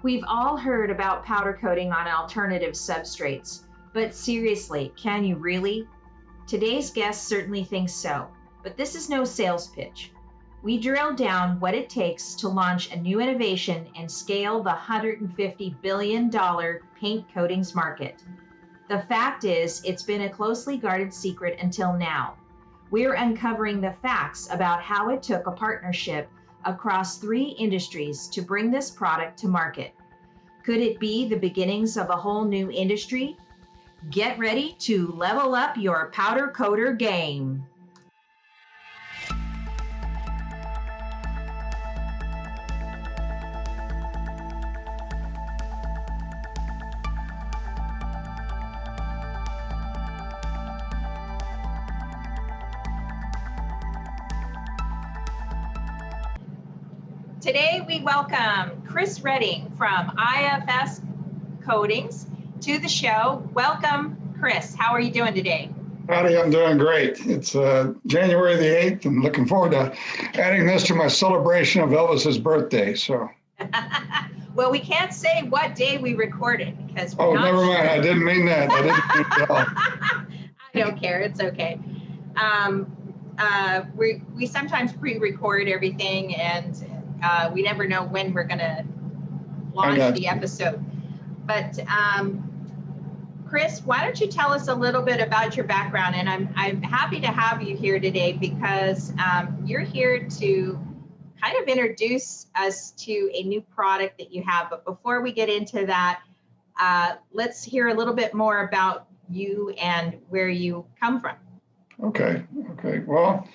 We've all heard about powder coating on alternative substrates, but seriously, can you really? Today's guest certainly thinks so, but this is no sales pitch. We drill down what it takes to launch a new innovation and scale the $150 billion paint coatings market. The fact is, it's been a closely guarded secret until now. We're uncovering the facts about how it took a partnership across 3 industries to bring this product to market. Could it be the beginnings of a whole new industry? Get ready to level up your powder coater game. Today we welcome Chris Redding from IFS Coatings to the show. Welcome, Chris. How are you doing today? Howdy, I'm doing great. It's January the 8th. I'm looking forward to adding this to my celebration of Elvis's birthday. So. Well, we can't say what day we recorded because we're not never mind. I didn't mean that. I didn't mean that at all. I don't care. It's okay. We sometimes pre-record everything, and we never know when we're going to launch the episode. But Chris, why don't you tell us a little bit about your background? And I'm happy to have you here today because you're here to kind of introduce us to a new product that you have. But before we get into that, let's hear a little bit more about you and where you come from. Okay. Well,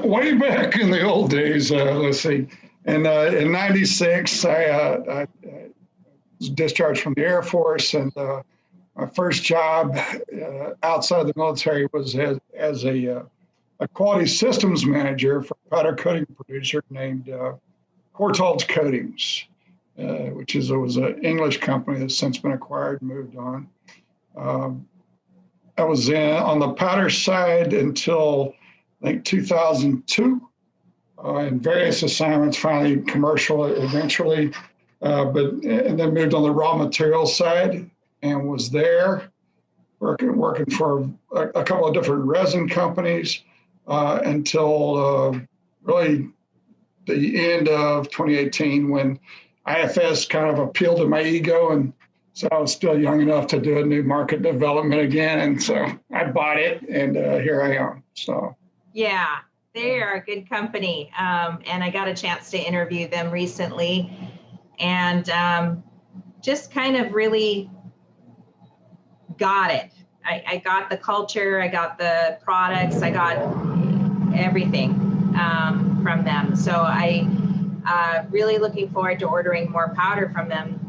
way back in the old days, let's see, in '96, I was discharged from the Air Force, and my first job outside the military was as a quality systems manager for a powder coating producer named Courtaulds Coatings, which was an English company that's since been acquired and moved on. I was on the powder side until I think 2002, in various assignments, finally commercial eventually, and then moved on the raw materials side and was there working for a couple of different resin companies until really the end of 2018 when IFS kind of appealed to my ego, and so I was still young enough to do a new market development again, and so I bought it, and here I am. So yeah, they are a good company, and I got a chance to interview them recently, and just kind of really got it. I got the culture, I got the products, I got everything from them. So I really looking forward to ordering more powder from them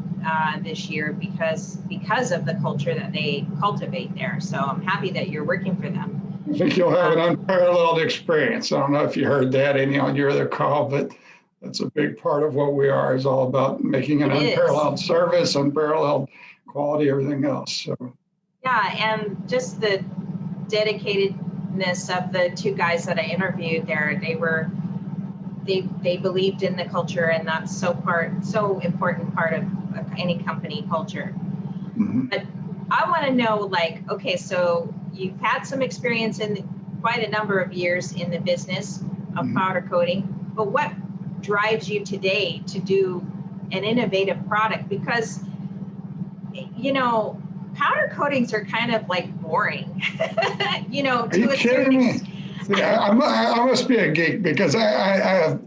this year because of the culture that they cultivate there. So I'm happy that you're working for them. I think you'll have an unparalleled experience. I don't know if you heard that any on your other call, but that's a big part of what we are, is all about making an unparalleled service, unparalleled quality, everything else. So. Yeah, and just the dedicatedness of the 2 guys that I interviewed there, they believed in the culture, and that's so important part of any company culture. Mm-hmm. But I want to know, okay, so you've had some experience in quite a number of years in the business of mm-hmm. powder coating, but what drives you today to do an innovative product? Because, powder coatings are kind of boring, Are you kidding me? Yeah, I must be a geek because I've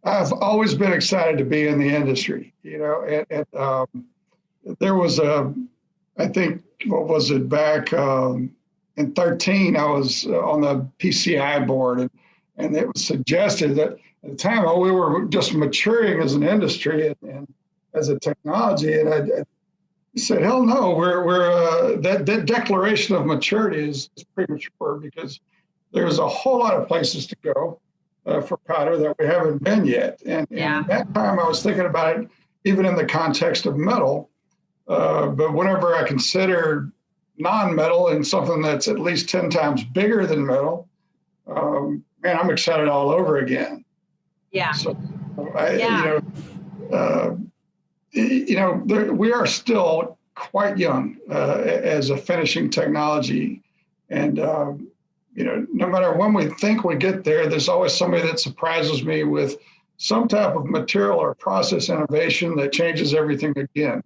always been excited to be in the industry, and there was I think, what was it, back in 2013, I was on the PCI board, and it was suggested that at the time we were just maturing as an industry and as a technology, and I said, hell no, we're that declaration of maturity is premature because there's a whole lot of places to go for powder that we haven't been yet. And at that time I was thinking about it even in the context of metal, but whenever I consider non-metal and something that's at least 10 times bigger than metal, man, I'm excited all over again. Yeah. So we are still quite young as a finishing technology. And, no matter when we think we get there, there's always somebody that surprises me with some type of material or process innovation that changes everything again.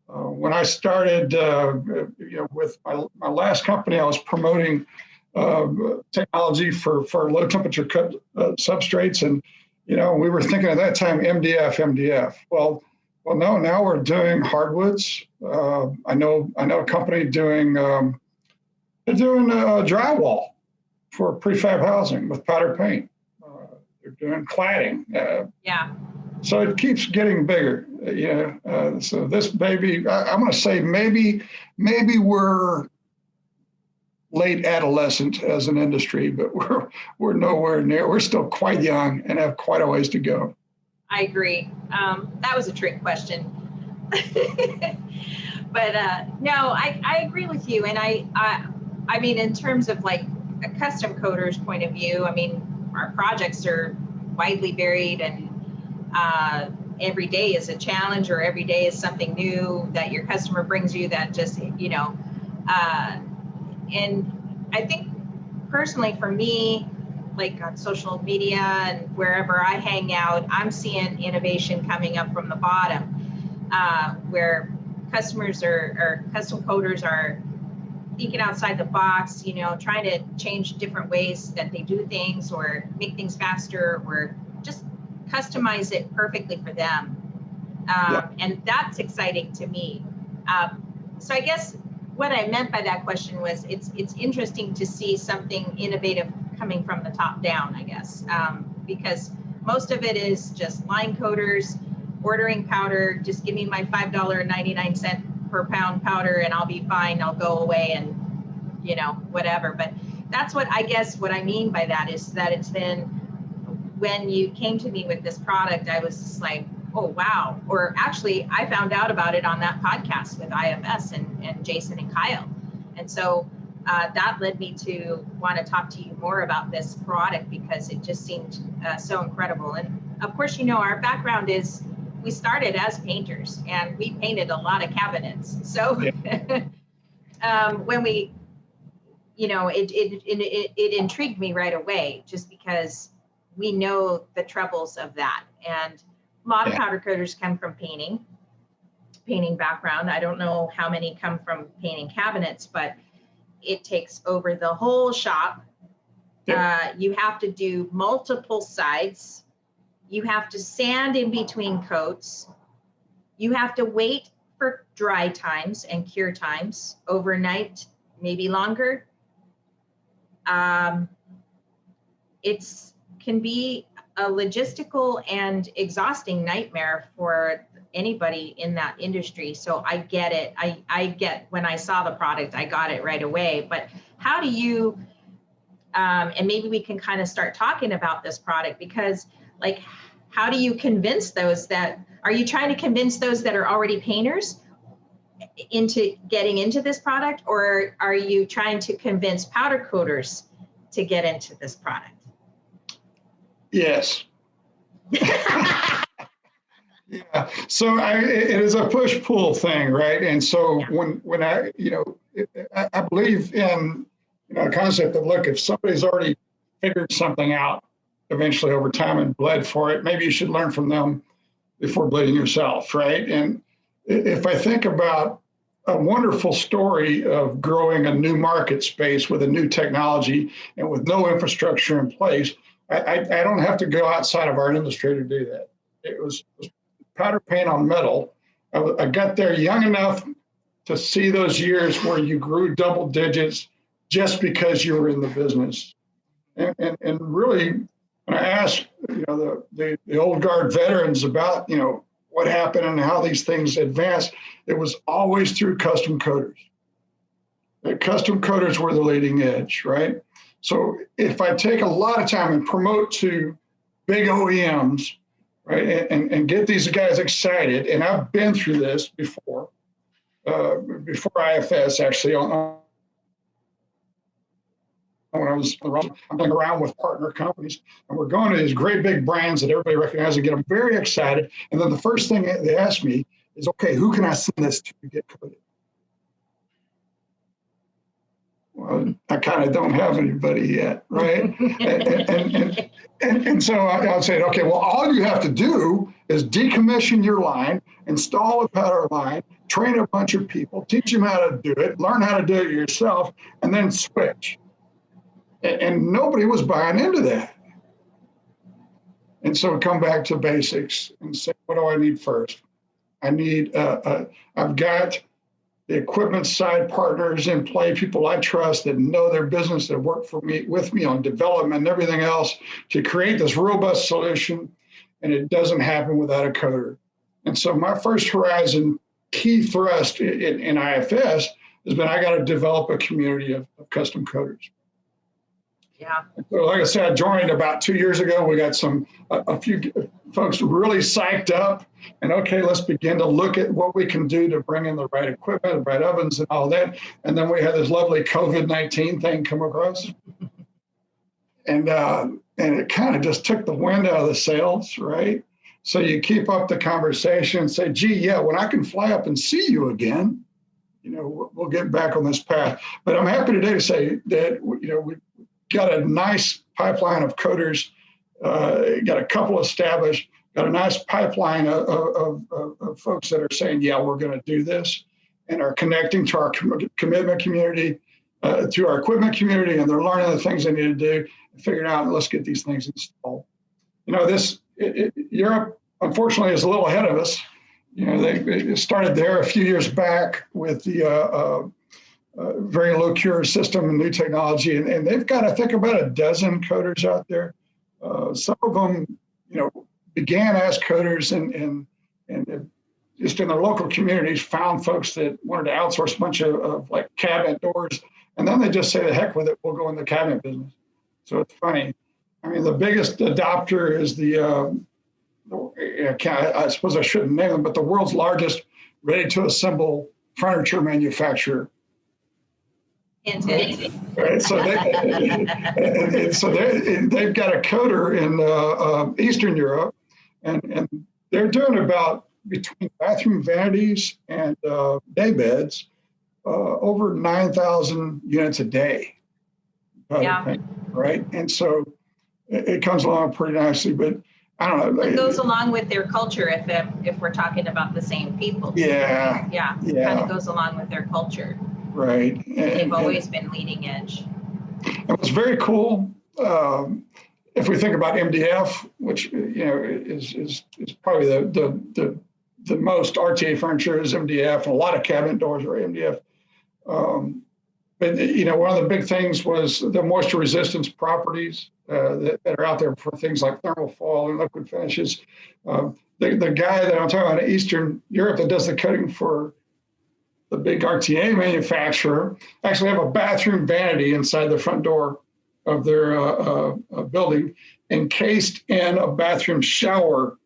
When I started, with my last company, I was promoting technology for low temperature cut substrates, and we were thinking at that time MDF. Well, no, now we're doing hardwoods. I know a company doing drywall for prefab housing with powder paint. They're doing cladding. Yeah. So it keeps getting bigger. So this baby, I'm going to say maybe we're late adolescent as an industry, but we're nowhere near. We're still quite young and have quite a ways to go. I agree. That was a trick question. But no, I agree with you. And I mean, in terms of like a custom coder's point of view, I mean, our projects are widely varied, and every day is a challenge, or every day is something new that your customer brings you that just, and I think personally for me, like on social media and wherever I hang out, I'm seeing innovation coming up from the bottom, where customers or custom coders are thinking outside the box, trying to change different ways that they do things or make things faster or just customize it perfectly for them. And that's exciting to me. So I guess what I meant by that question was it's interesting to see something innovative coming from the top down, I guess, because most of it is just line coders ordering powder. Just give me my $5.99 per pound powder and I'll be fine. I'll go away and, whatever. But that's what I mean by that is that it's been, when you came to me with this product, I was just like, oh, wow. Or actually, I found out about it on that podcast with IFS and Jason and Kyle. And so that led me to want to talk to you more about this product because it just seemed so incredible. And of course, our background is we started as painters and we painted a lot of cabinets. So when we, it intrigued me right away just because we know the troubles of that. And a lot of powder coaters come from painting background. I don't know how many come from painting cabinets, but it takes over the whole shop. You have to do multiple sides. You have to sand in between coats. You have to wait for dry times and cure times overnight, maybe longer. It's can be a logistical and exhausting nightmare for anybody in that industry. So I get it. I get when I saw the product, I got it right away. But how do you, and maybe we can kind of start talking about this product because like, how do you convince those are you trying to convince those that are already painters into getting into this product, or are you trying to convince powder coaters to get into this product? Yes. Yeah. So it is a push-pull thing, right? And so when I believe in a concept of, look, if somebody's already figured something out eventually over time and bled for it, maybe you should learn from them before bleeding yourself, right? And if I think about a wonderful story of growing a new market space with a new technology and with no infrastructure in place, I don't have to go outside of our industry to do that. It was powder paint on metal. I got there young enough to see those years where you grew double digits just because you were in the business. And really, when I asked the old guard veterans about what happened and how these things advanced, it was always through custom coaters. The custom coaters were the leading edge, right? So if I take a lot of time and promote to big OEMs, right, and get these guys excited, and I've been through this before IFS actually, when I was around with partner companies, and we're going to these great big brands that everybody recognizes and get them very excited. And then the first thing they ask me is, okay, who can I send this to get coded? Well, I kind of don't have anybody yet, right? and so I'll say, okay, well, all you have to do is decommission your line, install a powder line, train a bunch of people, teach them how to do it, learn how to do it yourself, and then switch. And nobody was buying into that. And so come back to basics and say, what do I need first? I need, I've got the equipment side partners in play, people I trust that know their business, that work with me on development and everything else to create this robust solution. And it doesn't happen without a coder. And so my first horizon key thrust in IFS has been, I got to develop a community of custom coders. Yeah. So like I said, I joined about 2 years ago. We got a few folks really psyched up, and okay, let's begin to look at what we can do to bring in the right equipment, the right ovens and all that. And then we had this lovely COVID-19 thing come across. And it kind of just took the wind out of the sails, right? So you keep up the conversation and say, gee, yeah, when I can fly up and see you again, we'll get back on this path. But I'm happy today to say that, we got a nice pipeline of coders, got a couple established, got a nice pipeline of folks that are saying, yeah, we're going to do this, and are connecting to our commitment community, to our equipment community, and they're learning the things they need to do and figuring out, let's get these things installed. Europe, unfortunately, is a little ahead of us. They started there a few years back with the very low cure system and new technology. And they've got, I think, about a dozen coders out there. Some of them, began as coders and just in their local communities found folks that wanted to outsource a bunch of like cabinet doors. And then they just say, the heck with it, we'll go in the cabinet business. So it's funny. I mean, the biggest adopter is I suppose I shouldn't name them, but the world's largest ready to assemble furniture manufacturer. Right, so they've got a coder in Eastern Europe, and they're doing about, between bathroom vanities and day beds, over 9,000 units a day. Yeah. Right, and so it comes along pretty nicely, but I don't know. It goes along with their culture if we're talking about the same people. Yeah. Yeah. It kind of goes along with their culture. Right. They've always been leading edge. It was very cool. If we think about MDF, which is probably the most RTA furniture is MDF, and a lot of cabinet doors are MDF. But one of the big things was the moisture resistance properties that are out there for things like thermal foil and liquid finishes. The guy that I'm talking about in Eastern Europe that does the coating for the big RTA manufacturer actually have a bathroom vanity inside the front door of their building, encased in a bathroom shower.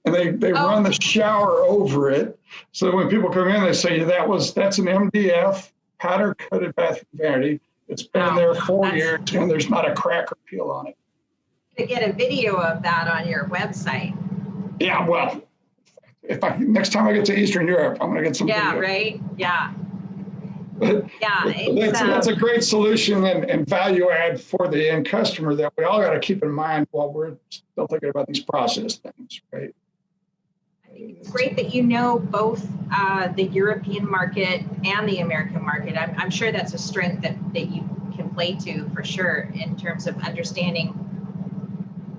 And they run the shower over it. So when people come in, they say, that's an MDF powder coated bathroom vanity. It's been there 4 years and there's not a crack or peel on it. To get a video of that on your website. Yeah, well, next time I get to Eastern Europe, I'm going to get some. Yeah, video. Right. Yeah. But that's a great solution and value add for the end customer that we all got to keep in mind while we're still thinking about these process things, right? It's great that you know both the European market and the American market. I'm sure that's a strength that you can play to for sure in terms of understanding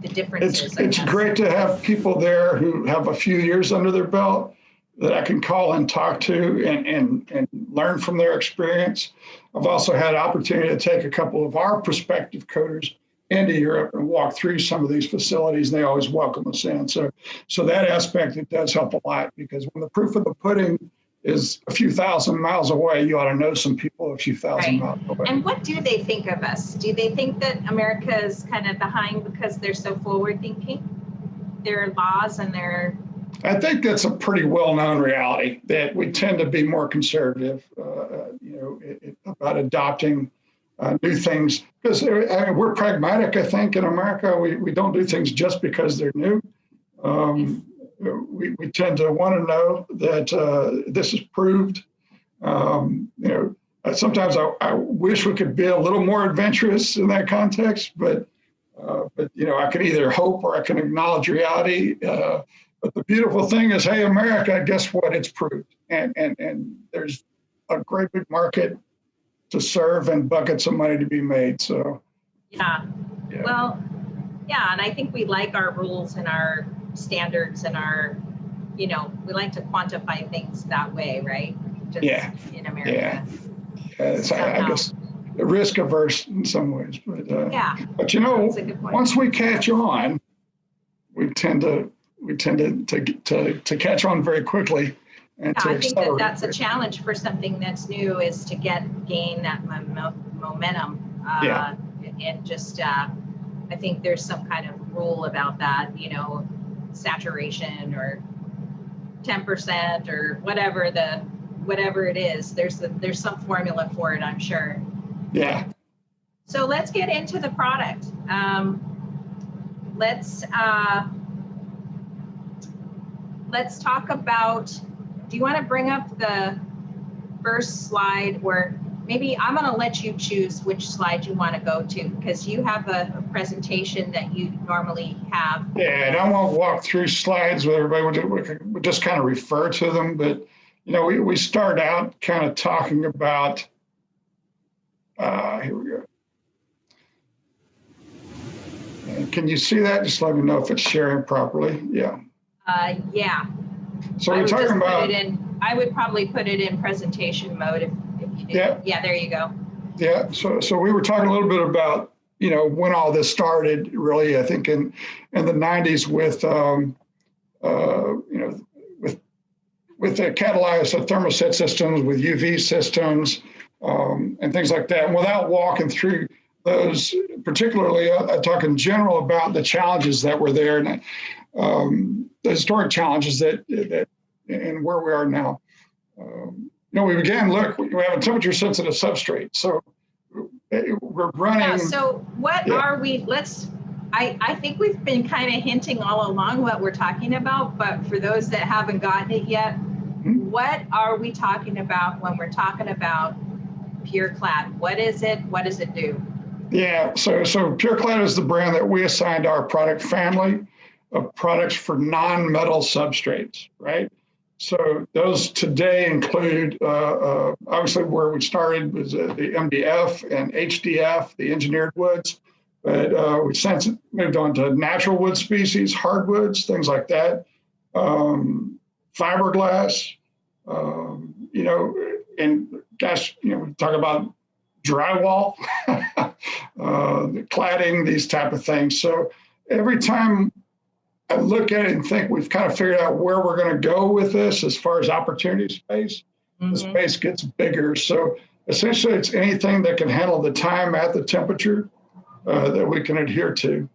the differences. It's great to have people there who have a few years under their belt that I can call and talk to and learn from their experience. I've also had an opportunity to take a couple of our prospective coders into Europe and walk through some of these facilities. They always welcome us in. So that aspect, it does help a lot, because when the proof of the pudding is a few thousand miles away, you ought to know some people a few thousand miles away. And what do they think of us? Do they think that America is kind of behind because they're so forward thinking? Their laws and their... I think that's a pretty well-known reality, that we tend to be more conservative, about adopting new things, because we're pragmatic. I think in America, we don't do things just because they're new. we tend to want to know that this is proved. Sometimes I wish we could be a little more adventurous in that context, but I can either hope or I can acknowledge reality. But the beautiful thing is, hey, America, guess what? It's proved, and there's a great big market to serve and buckets of money to be made. So yeah. Well, yeah, and I think we like our rules and our standards and our, we like to quantify things that way, right? Just in America. I guess risk averse in some ways, but once we catch on, we tend to catch on very quickly. And I think that's a challenge for something that's new, is to gain that momentum. And just I think there's some kind of rule about that, saturation or 10% or whatever it is. There's some formula for it, I'm sure. Yeah. So let's get into the product. Let's talk about, do you want to bring up the first slide, where maybe I'm going to let you choose which slide you want to go to, because you have a presentation that you normally have. Yeah, and I won't walk through slides with everybody. We'll just kind of refer to them. But, we start out kind of talking about, here we go. And can you see that? Just let me know if it's sharing properly. Yeah. Yeah. So we're talking about. I would probably put it in presentation mode if you did. Yeah, there you go. Yeah. So we were talking a little bit about, when all this started, really, I think in the 90s with, with the catalyzed thermoset systems, with UV systems, and things like that. And without walking through those, particularly, I talk in general about the challenges that were there, and the historic challenges that and where we are now. We began, we have a temperature sensitive substrate. So we're running. Yeah, so what are we, I think we've been kind of hinting all along what we're talking about, but for those that haven't gotten it yet, what are we talking about when we're talking about PureClad? What is it? What does it do? Yeah, so PureClad is the brand that we assigned our product family of products for non-metal substrates, right? So those today include, obviously where we started was the MDF and HDF, the engineered woods, but we since moved on to natural wood species, hardwoods, things like that, fiberglass, and gosh, we talk about drywall, the cladding, these type of things. So every time I look at it and think we've kind of figured out where we're going to go with this as far as opportunity space, the space gets bigger. So essentially it's anything that can handle the time at the temperature that we can adhere to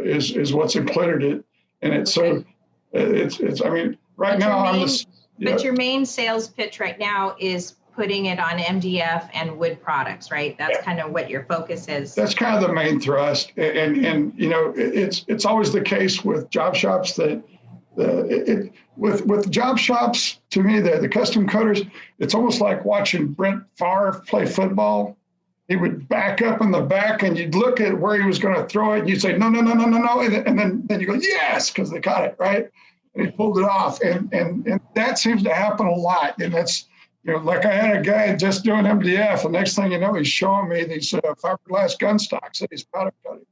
is what's included in it. So it's I mean, right now on this. But your main sales pitch right now is putting it on MDF and wood products, right? That's kind of what your focus is. That's kind of the main thrust. And it's always the case with job shops that with job shops, to me, the custom coaters, it's almost like watching Brent Favre play football. He would back up in the back and you'd look at where he was going to throw it and you'd say, no. And then you go, yes, because they caught it, right? And he pulled it off. And that seems to happen a lot. And that's, like I had a guy just doing MDF. The next thing you know, he's showing me these fiberglass gun stocks that he's powder cutting.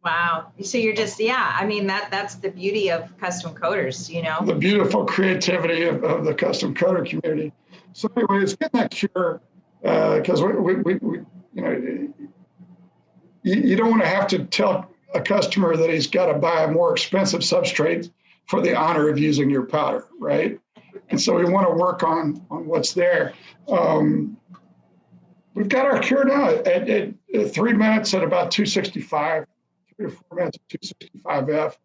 Wow. So you're just, I mean, that's the beauty of custom coaters, The beautiful creativity of the custom coater community. So anyway, it's getting that cure because we you don't want to have to tell a customer that he's got to buy a more expensive substrate for the honor of using your powder, right? And so we want to work on what's there. We've got our cure now at 3 minutes at about 265, 3 or 4 minutes at 265F.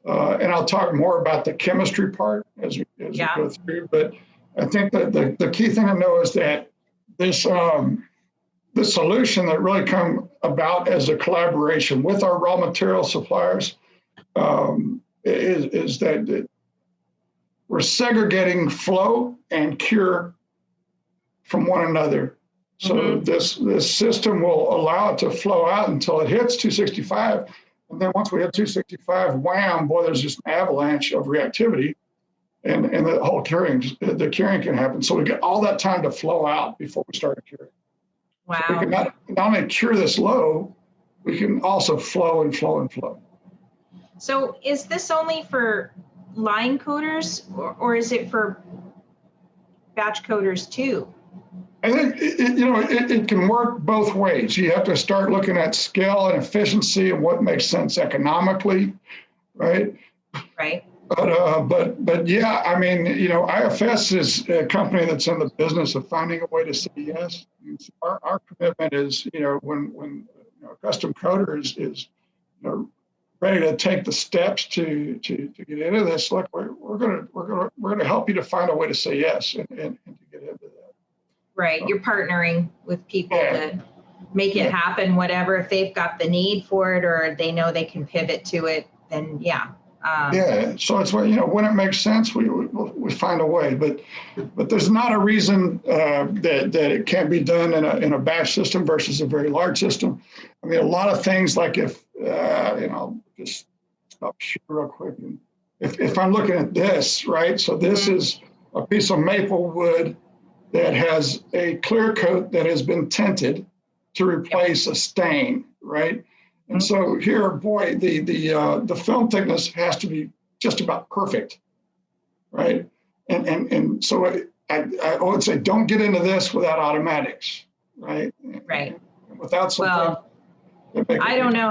And I'll talk more about the chemistry part as we go through. But I think that the key thing to know is that this the solution that really come about as a collaboration with our raw material suppliers is that we're segregating flow and cure from one another. So this system will allow it to flow out until it hits 265. And then once we hit 265, wham, boy, there's just an avalanche of reactivity. And the whole curing can happen. So we get all that time to flow out before we start curing. Wow. So we can not only cure this low, we can also flow and flow and flow. So is this only for line coders or is it for batch coders too? I think it can work both ways. You have to start looking at scale and efficiency and what makes sense economically, right? Right. But yeah, I mean, IFS is a company that's in the business of finding a way to say yes. So our commitment is, when a custom coder is ready to take the steps to get into this, look, we're gonna help you to find a way to say yes and to get into that. Right, you're partnering with people to make it happen. Whatever, if they've got the need for it or they know they can pivot to it, then so it's when it makes sense, we find a way. But there's not a reason that it can't be done in a batch system versus a very large system. I mean, a lot of things like if just stop shooting real quick. And if I'm looking at this, right? So this is a piece of maple wood that has a clear coat that has been tinted to replace a stain, right? And so here, boy, the film thickness has to be just about perfect, right? And so I would say don't get into this without automatics, right? Right. And without something. I don't know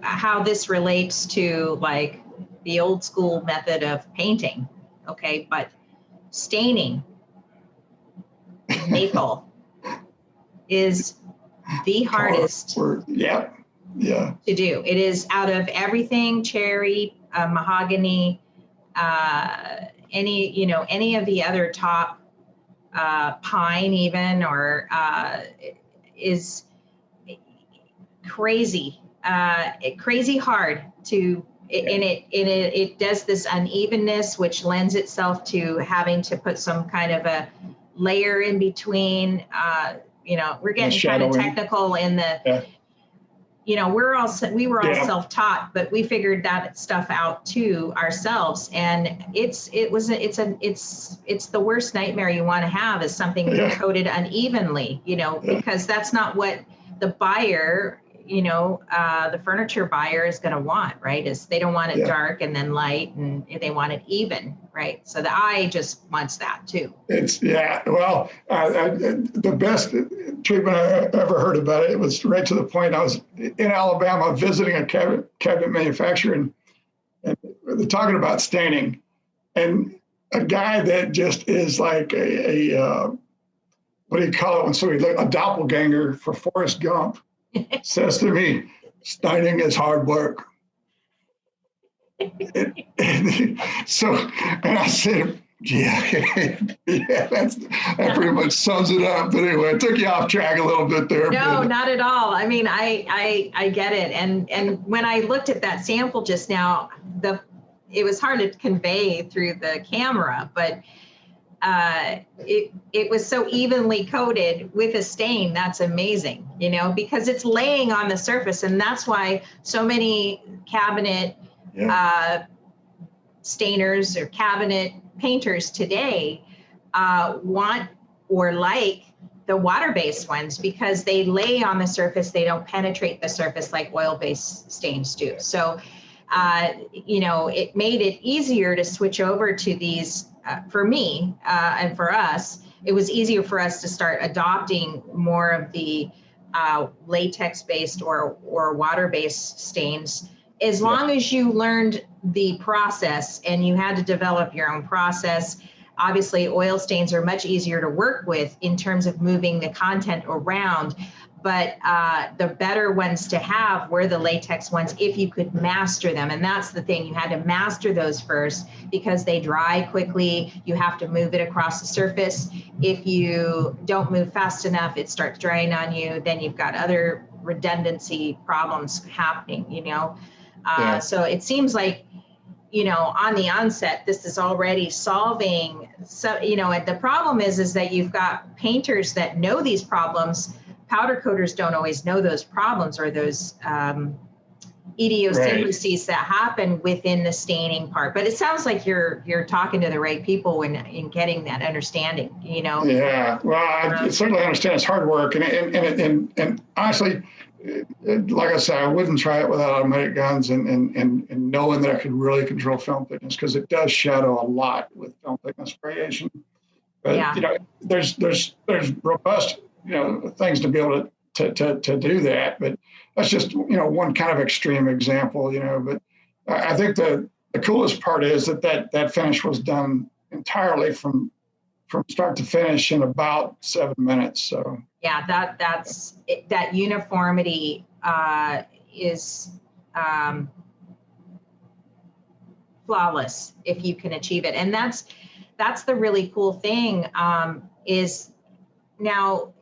how this relates to like the old school method of painting, okay? But staining maple is the hardest. To do. It is out of everything, cherry, mahogany, any of the other top, pine even, or is crazy hard to, and it does this unevenness, which lends itself to having to put some kind of a layer in between. We're getting kind of technical in the. We were all self-taught, but we figured that stuff out too ourselves. And it's the worst nightmare you want to have is something coated unevenly, because that's not what the buyer, the furniture buyer is going to want, right? Is they don't want it dark and then light, and they want it even, right? So the eye just wants that too. Well, the best treatment I ever heard about it was right to the point. I was in Alabama visiting a cabinet manufacturer, and they're talking about staining, and a guy that just is like a what do you call it when somebody, like a doppelganger for Forrest Gump, says to me, staining is hard work. And I said, that pretty much sums it up. But anyway, I took you off track a little bit there. No, not at all. I mean, I get it. And when I looked at that sample just now, it was hard to convey through the camera, but it was so evenly coated with a stain. That's amazing, because it's laying on the surface. And that's why so many cabinet stainers or cabinet painters today want or like the water-based ones, because they lay on the surface. They don't penetrate the surface like oil-based stains do. So, it made it easier to switch over to these. For me and for us, it was easier for us to start adopting more of the latex-based or water-based stains, as long as you learned the process and you had to develop your own process. Obviously, oil stains are much easier to work with in terms of moving the content around, but the better ones to have were the latex ones if you could master them. And that's the thing, you had to master those first because they dry quickly. You have to move it across the surface. If you don't move fast enough, it starts drying on you. Then you've got other redundancy problems happening, So it seems like on the onset, this is already solving. So, and the problem is that you've got painters that know these problems. Powder coaters don't always know those problems or those idiosyncrasies that happen within the staining part. But it sounds like you're talking to the right people in getting that understanding. Yeah, well, I certainly understand it's hard work, and honestly, like I said, I wouldn't try it without automatic guns and knowing that I could really control film thickness, because it does shadow a lot with film thickness variation. But there's robust things to be able to do that. But that's just one kind of extreme example. But I think the coolest part is that finish was done entirely from start to finish in about 7 minutes. So yeah, that uniformity is flawless if you can achieve it. And that's the really cool thing, is now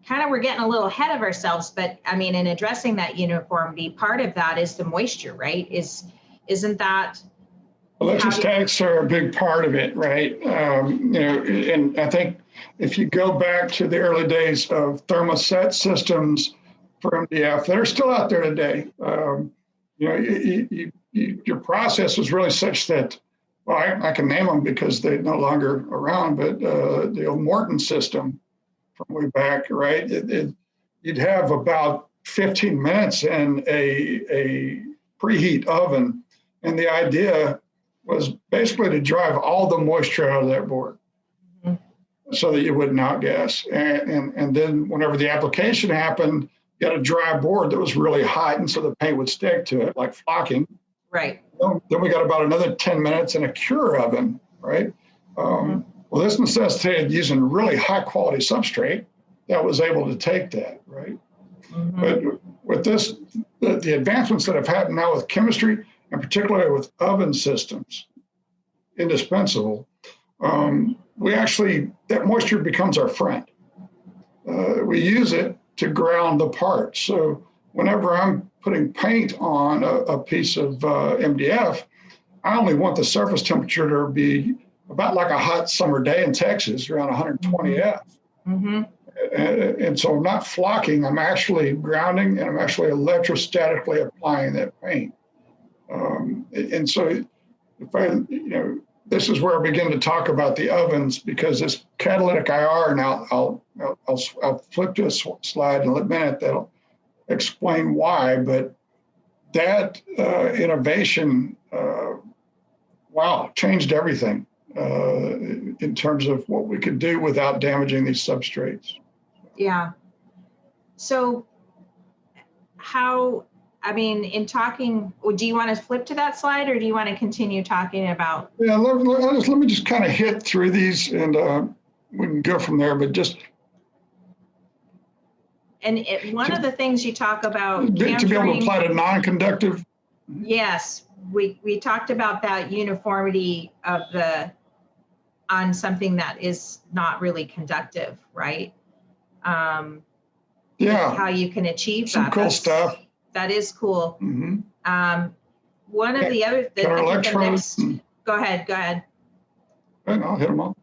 kind of we're getting a little ahead of ourselves, but I mean, in addressing that uniformity, part of that is the moisture, right? Isn't that? Electrostatics are a big part of it, right? And I think if you go back to the early days of thermoset systems for MDF that are still out there today, your process was really such that, well, I can name them because they're no longer around, but the old Morton system from way back, right? You'd have about 15 minutes in a preheat oven, and the idea was basically to drive all the moisture out of that board so that you wouldn't outgas. And then whenever the application happened, you had a dry board that was really hot, and so the paint would stick to it like flocking. Right. Then we got about another 10 minutes in a cure oven, right? Well, this necessitated using really high quality substrate that was able to take that, right? But with this, the advancements that have happened now with chemistry, and particularly with oven systems, indispensable, that moisture becomes our friend. We use it to ground the parts. So whenever I'm putting paint on a piece of MDF, I only want the surface temperature to be about like a hot summer day in Texas, around 120 F. And so I'm not flocking, I'm actually grounding, and I'm actually electrostatically applying that paint. And so this is where I begin to talk about the ovens, because this catalytic IR, and I'll flip to a slide in a minute that'll explain why, but that innovation, changed everything in terms of what we could do without damaging these substrates. Yeah. So in talking, do you want to flip to that slide, or do you want to continue talking about? Yeah, let me just kind of hit through these, and we can go from there, but just. And one of the things you talk about. To be able to apply to non-conductive. Yes, we talked about that uniformity on something that is not really conductive, right? How you can achieve some cool stuff. That is cool. One of the other electrodes. Go ahead. And I'll hit them all.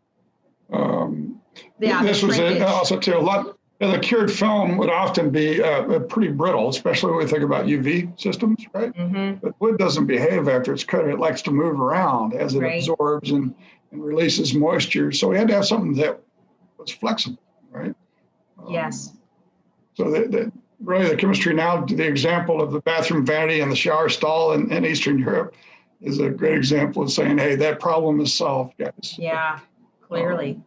Yeah, this was also too a lot. The cured film would often be pretty brittle, especially when we think about UV systems, right? But wood doesn't behave after it's coated. It likes to move around as it absorbs and releases moisture. So we had to have something that was flexible, right? Yes. So really the chemistry now, the example of the bathroom vanity and the shower stall in Eastern Europe is a great example of saying, hey, that problem is solved, guys. Yeah, clearly.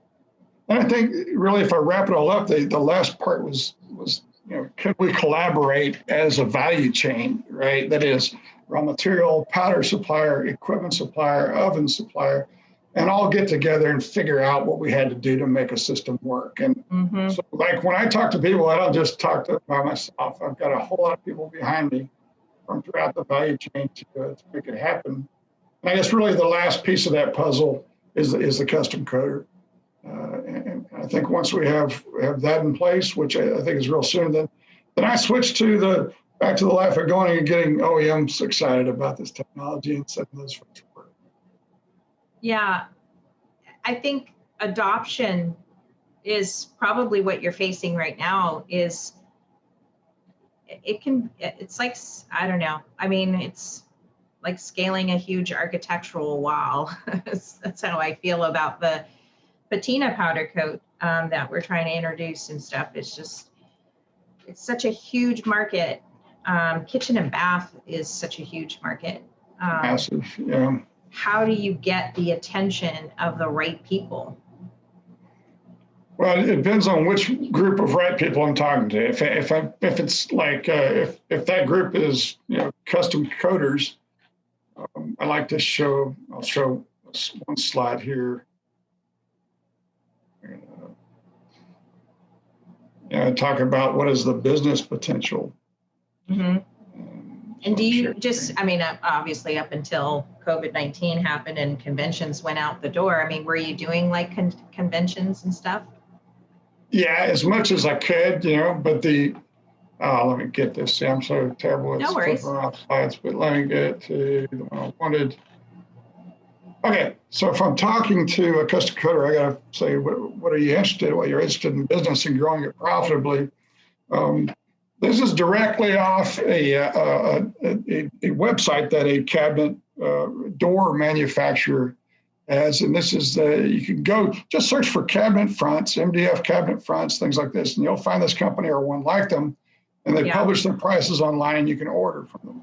And I think really, if I wrap it all up, the last part was can we collaborate as a value chain, right? That is raw material, powder supplier, equipment supplier, oven supplier, and all get together and figure out what we had to do to make a system work. And so like when I talk to people, I don't just talk by myself. I've got a whole lot of people behind me from throughout the value chain to make it happen. And I guess really the last piece of that puzzle is the custom coder. And I think once we have that in place, which I think is real soon, then I switch back to the life of going and getting OEMs excited about this technology and setting those folks to work. Yeah, I think adoption is probably what you're facing right now. Is it's like, I don't know. I mean, it's like scaling a huge architectural wall. That's how I feel about the patina powder coat that we're trying to introduce and stuff. It's such a huge market. Kitchen and bath is such a huge market. Massive, yeah. How do you get the attention of the right people? Well, it depends on which group of right people I'm talking to. If it's like if that group is custom coders, I like to show. I'll show one slide here. Talk about what is the business potential. Mm-hmm. And do you I mean, obviously up until COVID-19 happened and conventions went out the door, I mean, were you doing like conventions and stuff? Yeah, as much as I could, but let me get this. See, I'm so terrible at flipping around slides, but let me get to the one I wanted. Okay, so if I'm talking to a custom coder, I got to say, what are you interested in? Well, you're interested in business and growing it profitably. This is directly off a website that a cabinet door manufacturer has, and this is you can go just search for cabinet fronts, MDF cabinet fronts, things like this, and you'll find this company or one like them, and they publish their prices online, and you can order from them.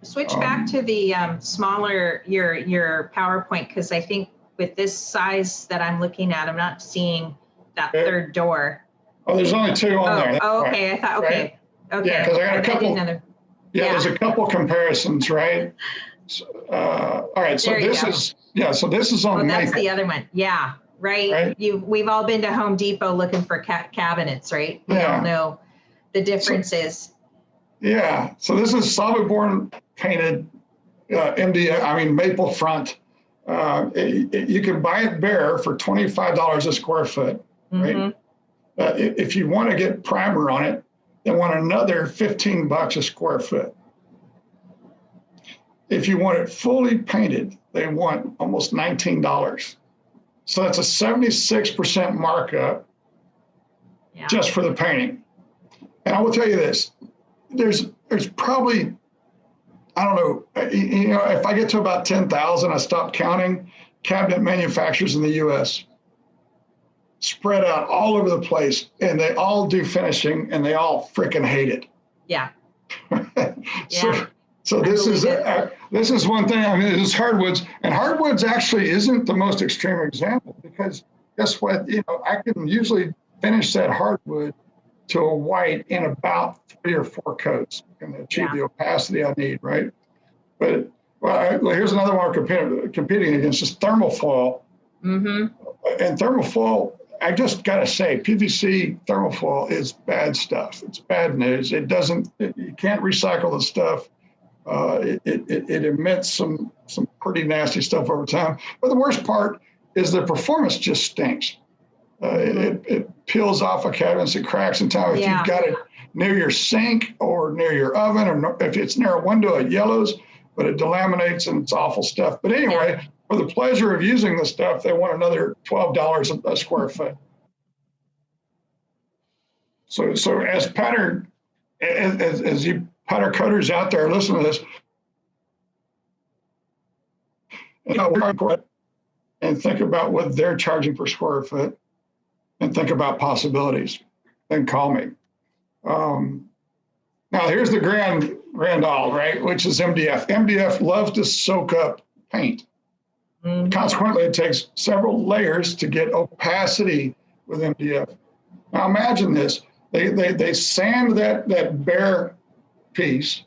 Switch back to the smaller your PowerPoint, because I think with this size that I'm looking at, I'm not seeing that third door. Oh, there's only two on there. Oh, okay. Right. I thought okay. Okay. Yeah, because I got a couple. There's a couple comparisons, right? So, all right. So this is this is on. Oh, that's the other one. Yeah. Right. We've all been to Home Depot looking for cabinets, right? We all know the differences. Yeah. So this is solid born painted MDF. I mean maple front. You can buy it bare for $25 a square foot, right? Mm-hmm. If you want to get primer on it, they want another $15 a square foot. If you want it fully painted, they want almost $19. So that's a 76% markup just for the painting. And I will tell you this, there's probably, I don't know, if I get to about 10,000, I stop counting cabinet manufacturers in the US. Spread out all over the place, and they all do finishing, and they all freaking hate it. Yeah. So this is one thing. I mean, this is hardwoods, and hardwoods actually isn't the most extreme example, because guess what? I can usually finish that hardwood to a white in about 3 or 4 coats and achieve the opacity I need, right? But here's another one we're competing against is thermofoil. Mm-hmm. And thermofoil, I just got to say, PVC thermofoil is bad stuff. It's bad news. You can't recycle the stuff. It emits some pretty nasty stuff over time. But the worst part is the performance just stinks. It peels off a cabinets, it cracks in time. If you've got it near your sink or near your oven, or if it's near a window, it yellows, but it delaminates and it's awful stuff. But anyway, for the pleasure of using the stuff, they want another $12 a square foot. So as pattern, as you pattern coders out there, listen to this. And think about what they're charging per square foot, and think about possibilities. Then call me. Now here's the grand all, right? Which is MDF. MDF loves to soak up paint. Mm-hmm. Consequently, it takes several layers to get opacity with MDF. Now imagine this: they sand that bare piece,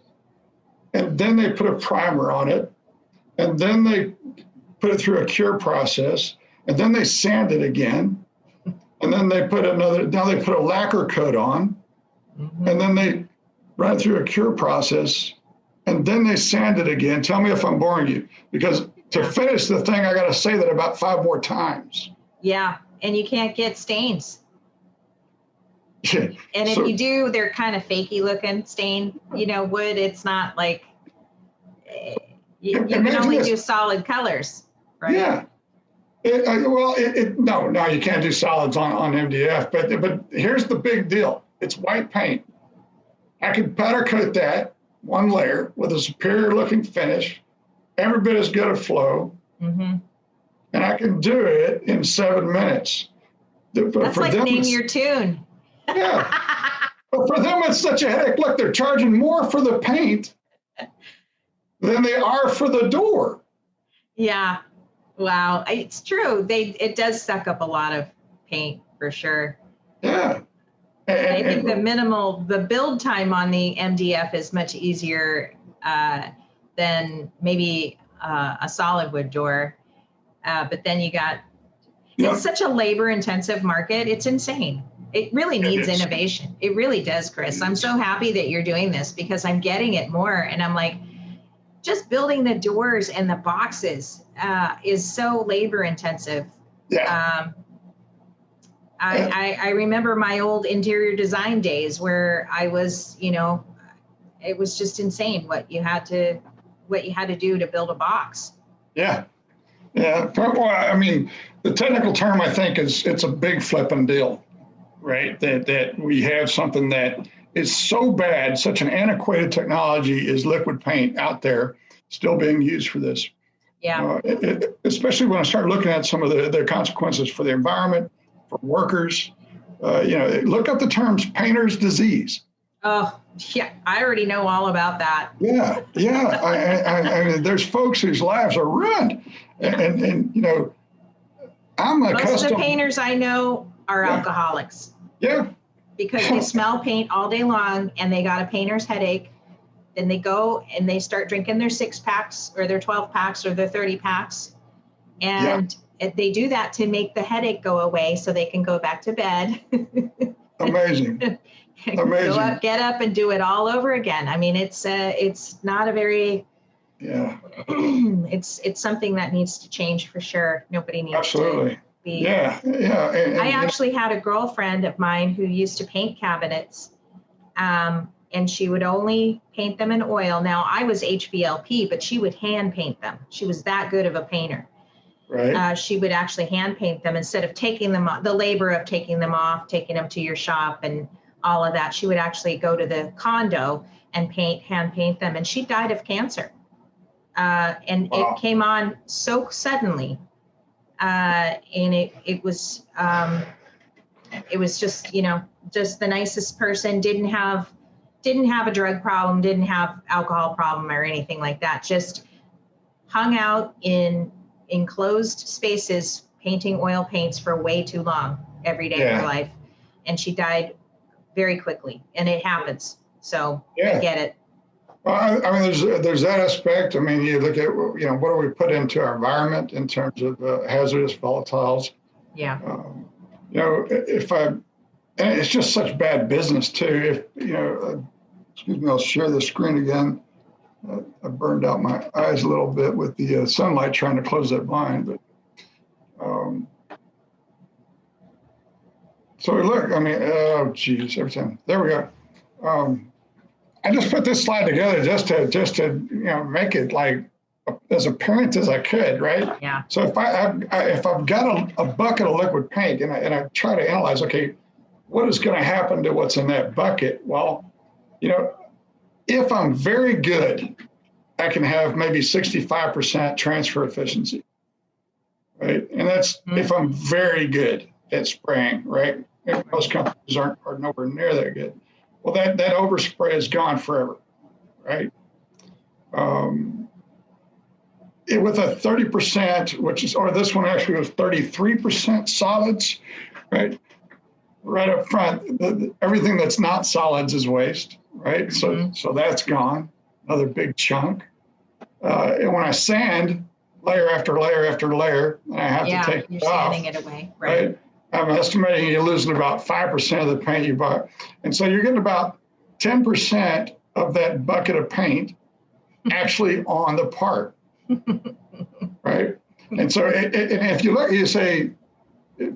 and then they put a primer on it, and then they put it through a cure process, and then they sand it again, and then they put a lacquer coat on, and then they run it through a cure process, and then they sand it again. Tell me if I'm boring you, because to finish the thing, I got to say that about 5 more times. Yeah, and you can't get stains. And if you do, they're kind of fakey looking stain. Wood, it's not like you can only do solid colors, right? Yeah. No, you can't do solids on MDF, but here's the big deal. It's white paint. I could powder coat that one layer with a superior looking finish, every bit as good a flow, and I can do it in 7 minutes. That's like name your tune. Yeah. But for them, it's such a headache. Look, they're charging more for the paint than they are for the door. Yeah. Wow. It's true. It does suck up a lot of paint for sure. Yeah. I think the build time on the MDF is much easier than maybe a solid wood door. But then it's such a labor intensive market. It's insane. It really needs innovation. It really does, Chris. I'm so happy that you're doing this because I'm getting it more. And I'm like, just building the doors and the boxes is so labor intensive. Yeah. I remember my old interior design days where I was, it was just insane what you had to do to build a box. Yeah. Yeah. Well, I mean, the technical term, I think, is it's a big flipping deal, right? That we have something that is so bad, such an antiquated technology is liquid paint out there still being used for this. Yeah. Especially when I start looking at some of the consequences for the environment, for workers. Look up the terms painter's disease. Oh, yeah. I already know all about that. Yeah. I mean, there's folks whose lives are ruined. And I'm accustomed. Most of the painters I know are alcoholics. Yeah. Because they smell paint all day long and they got a painter's headache. Then they go and they start drinking their 6-packs or their 12-packs or their 30-packs. And they do that to make the headache go away so they can go back to bed. Amazing. Go up, get up and do it all over again. I mean, it's not a very, it's something that needs to change for sure. Nobody needs to be. Yeah. I actually had a girlfriend of mine who used to paint cabinets, and she would only paint them in oil. Now I was HVLP, but she would hand paint them. She was that good of a painter. Right. She would actually hand paint them instead of taking them, the labor of taking them off, taking them to your shop and all of that. She would actually go to the condo and hand paint them. And she died of cancer. And it came on so suddenly. And it was just, just the nicest person, didn't have a drug problem, didn't have alcohol problem or anything like that. Just hung out in enclosed spaces, painting oil paints for way too long every day of her life. And she died very quickly, and it happens. So I get it. Well, I mean, there's that aspect. I mean, you look at, what do we put into our environment in terms of hazardous volatiles? Yeah. And it's just such bad business too. Excuse me, I'll share the screen again. I burned out my eyes a little bit with the sunlight trying to close that blind, but so look, I mean, oh geez, every time. There we go. I just put this slide together just to make it like as apparent as I could, right? Yeah. So if I've got a bucket of liquid paint and I try to analyze, okay, what is going to happen to what's in that bucket? Well, if I'm very good, I can have maybe 65% transfer efficiency, right? And that's if I'm very good at spraying, right? Most companies are nowhere near that good. Well, that overspray is gone forever, right? With a 30%, or this one actually was 33% solids, right? Right up front, everything that's not solids is waste, right? So that's gone, another big chunk. And when I sand layer after layer after layer, and I have to take it off. Sanding it away, right? I'm estimating you're losing about 5% of the paint you bought. And so you're getting about 10% of that bucket of paint actually on the part, right? And so and if you look, you say,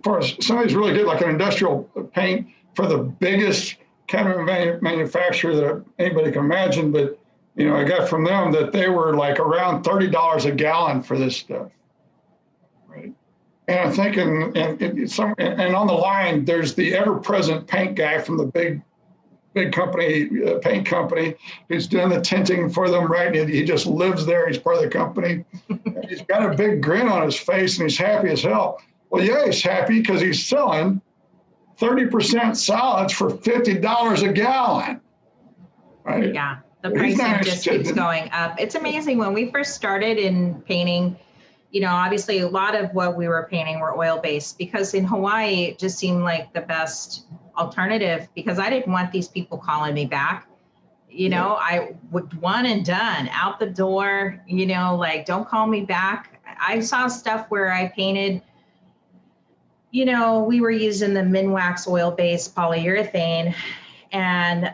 for somebody's really good, like an industrial paint for the biggest chemical manufacturer that anybody can imagine, but I got from them that they were like around $30 a gallon for this stuff, right? And I'm thinking, and on the line, there's the ever-present paint guy from the big company, paint company, who's doing the tinting for them, right? And he just lives there. He's part of the company. He's got a big grin on his face, and he's happy as hell. Well, yeah, he's happy because he's selling 30% solids for $50 a gallon. Right? Yeah, the pricing just keeps going up. It's amazing. When we first started in painting, obviously a lot of what we were painting were oil-based, because in Hawaii, it just seemed like the best alternative, because I didn't want these people calling me back. I would one and done, out the door, like, don't call me back. I saw stuff where I painted, we were using the Minwax oil-based polyurethane, and,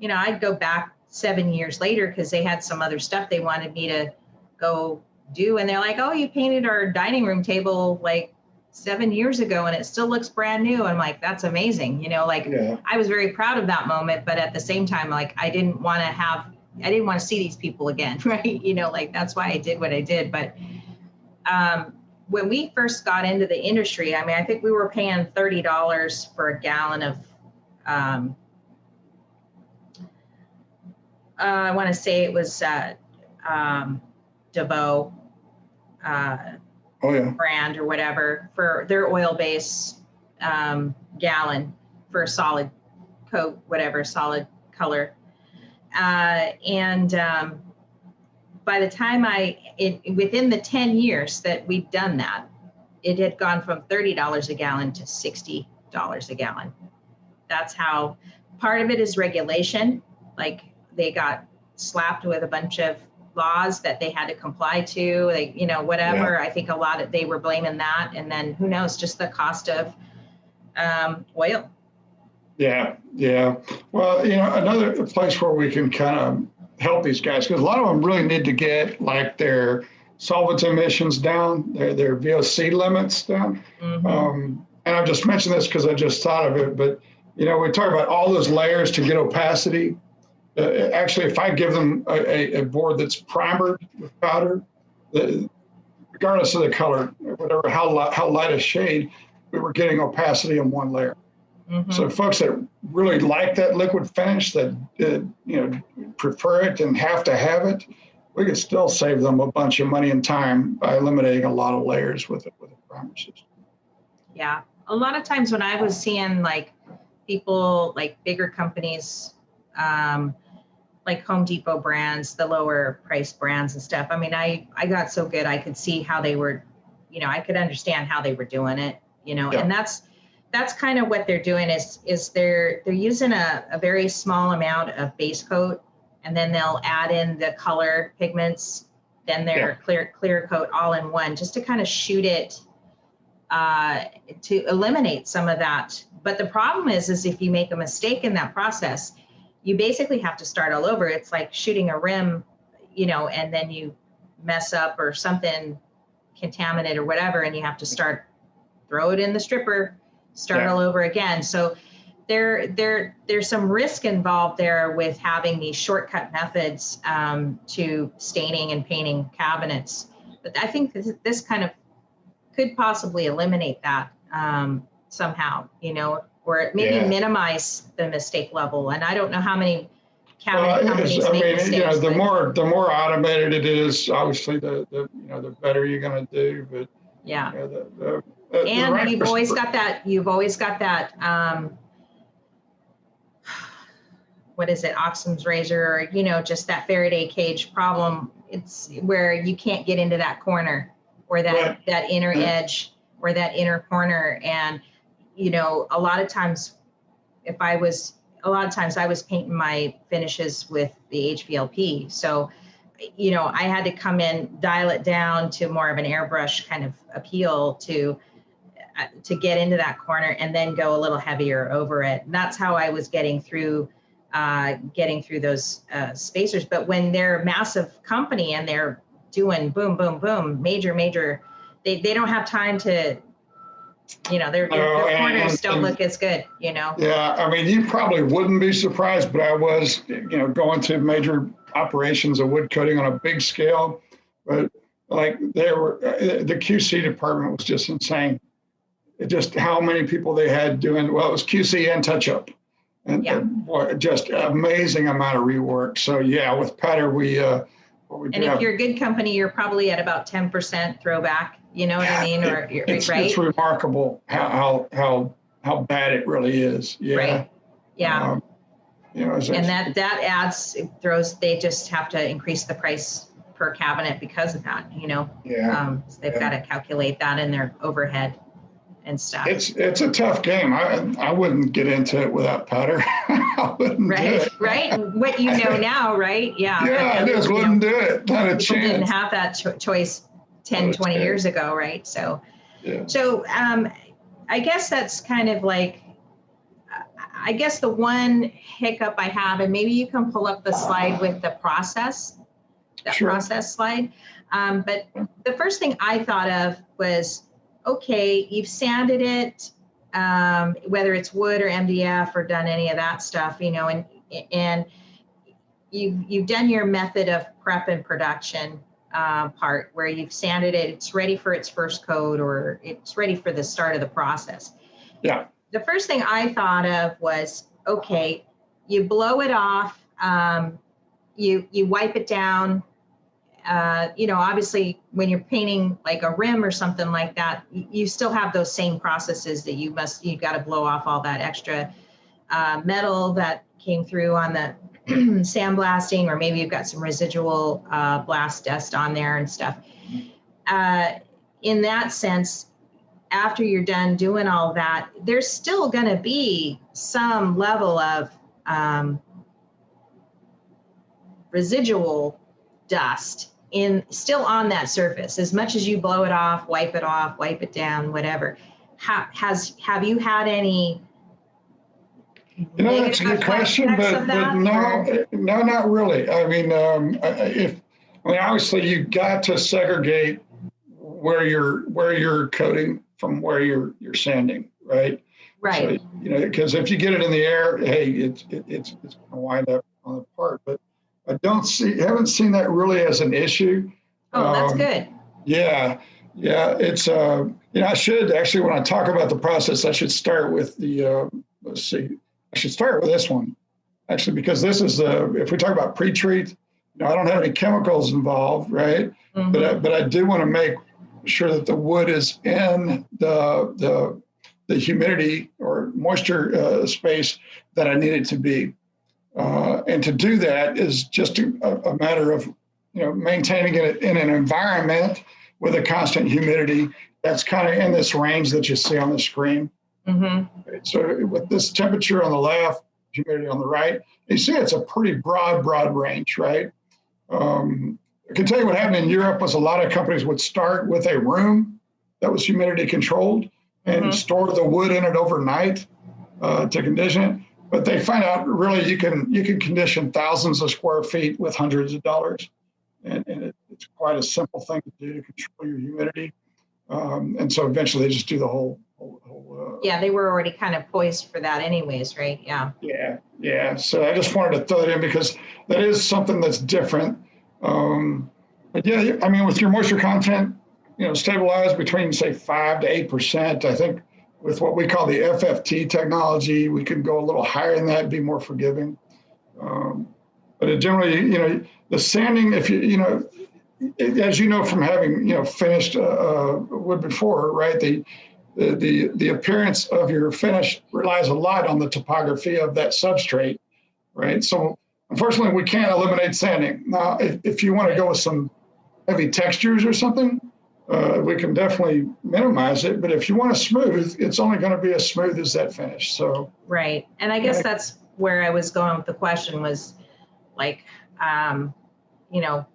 I'd go back 7 years later because they had some other stuff they wanted me to go do. And they're like, oh, you painted our dining room table like 7 years ago and it still looks brand new. I'm like, that's amazing. I was very proud of that moment, but at the same time, like, I didn't want to see these people again. Right. That's why I did what I did. But, when we first got into the industry, I think we were paying $30 for a gallon of, I want to say it was DeVoe brand or whatever, for their oil-based gallon for a solid coat, whatever, solid color. And by the time within the 10 years that we'd done that, it had gone from $30 a gallon to $60 a gallon. That's how, part of it is regulation. Like, they got slapped with a bunch of laws that they had to comply to, whatever. Yeah. I think they were blaming that. And then who knows, just the cost of oil. Yeah. Yeah. Well, another place where we can kind of help these guys, because a lot of them really need to get like their solvent emissions down, their VOC limits down. Mm-hmm. And I've just mentioned this because I just thought of it, but we talk about all those layers to get opacity. Actually, if I give them a board that's primered with powder, regardless of the color, whatever, how light a shade, we were getting opacity in one layer. Mm-hmm. So folks that really like that liquid finish, that prefer it and have to have it, we could still save them a bunch of money and time by eliminating a lot of layers with a primer system. Yeah, a lot of times when I was seeing like people, like bigger companies, like Home Depot brands, the lower price brands and stuff. I got so good, I could see how they were, I could understand how they were doing it, yeah. And that's kind of what they're doing is they're using a very small amount of base coat, and then they'll add in the color pigments, then their clear coat all in one, just to kind of shoot it, to eliminate some of that. But the problem is if you make a mistake in that process, you basically have to start all over. It's like shooting a rim, and then you mess up or something, contaminate or whatever, and you have to throw it in the stripper, start all over again. So there's some risk involved there with having these shortcut methods to staining and painting cabinets. But I think this kind of could possibly eliminate that somehow, or maybe minimize the mistake level. And I don't know how many cabinet companies make mistakes. The more automated it is, obviously the better you're going to do. But yeah, and you've always got that. What is it? Occam's razor, or just that Faraday cage problem. It's where you can't get into that corner or that inner edge or that inner corner. And a lot of times I was painting my finishes with the HVLP. So, I had to come in, dial it down to more of an airbrush kind of appeal to get into that corner, and then go a little heavier over it. And that's how I was getting through those spacers. But when they're a massive company and they're doing boom, boom, boom, major, they don't have time to, their corners don't look as good, Yeah, you probably wouldn't be surprised, but I was, going to major operations of wood coating on a big scale. But like the QC department was just insane. Just how many people they had doing, well, it was QC and touch up. And boy, just amazing amount of rework. So yeah, with Pattern, and if you're a good company, you're probably at about 10% throwback. You know what I mean? Or it's, right? It's remarkable how bad it really is. Yeah. Right. Yeah. And that adds, they just have to increase the price per cabinet because of that. So they've got to calculate that in their overhead and stuff. It's a tough game. I wouldn't get into it without Pattern. I wouldn't do it. Right. What you know now, right? Yeah. Yeah, I just wouldn't do it. Not a chance. Didn't have that choice 10, 20 years ago, right? So, I guess that's kind of like, I guess the one hiccup I have, and maybe you can pull up the slide with the process, process slide. But the first thing I thought of was, okay, you've sanded it, whether it's wood or MDF or done any of that stuff, and you've done your method of prep and production part where you've sanded it, it's ready for its first coat or it's ready for the start of the process. Yeah. The first thing I thought of was, okay, you blow it off, you wipe it down. Obviously when you're painting like a rim or something like that, you still have those same processes that you've got to blow off all that extra metal that came through on the sandblasting, or maybe you've got some residual blast dust on there and stuff. In that sense, after you're done doing all that, there's still going to be some level of residual dust still on that surface. As much as you blow it off, wipe it down, whatever. Have you had any? That's a good question, but no, not really. I mean, obviously you got to segregate where you're coating from where you're sanding, right? Right. So, because if you get it in the air, hey, it's going to wind up on the part. But I haven't seen that really as an issue. Oh, that's good. Yeah. It's I should actually, when I talk about the process, I should start with I should start with this one, actually, because this is if we talk about pre-treat, I don't have any chemicals involved, right? Mm-hmm. But I do want to make sure that the wood is in the humidity or moisture space that I need it to be. And to do that is just a matter of maintaining it in an environment with a constant humidity that's kind of in this range that you see on the screen. Mm-hmm. So with this temperature on the left, humidity on the right, you see it's a pretty broad range, right? I can tell you what happened in Europe was a lot of companies would start with a room that was humidity controlled and store the wood in it overnight to condition it. But they find out really you can condition thousands of square feet with hundreds of dollars. And it's quite a simple thing to do to control your humidity. And so eventually they just do the whole they were already kind of poised for that anyways, right? Yeah. So I just wanted to throw it in because that is something that's different. But yeah, I mean, with your moisture content, stabilized between say 5 to 8%. I think with what we call the FFT technology, we can go a little higher than that, be more forgiving. But it generally, the sanding, if as you know from having finished wood before, right? The appearance of your finish relies a lot on the topography of that substrate, right? So unfortunately, we can't eliminate sanding. Now, if you want to go with some heavy textures or something, we can definitely minimize it. But if you want to smooth, it's only going to be as smooth as that finish. So right, and I guess that's where I was going with the question was, like,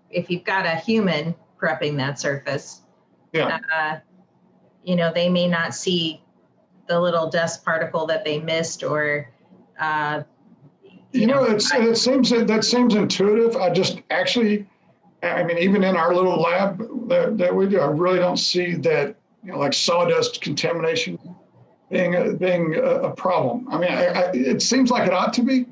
if you've got a human prepping that surface, they may not see the little dust particle that they missed, or it seems intuitive. I mean, even in our little lab that we do, I really don't see that, like sawdust contamination being a problem. I mean, it seems like it ought to be,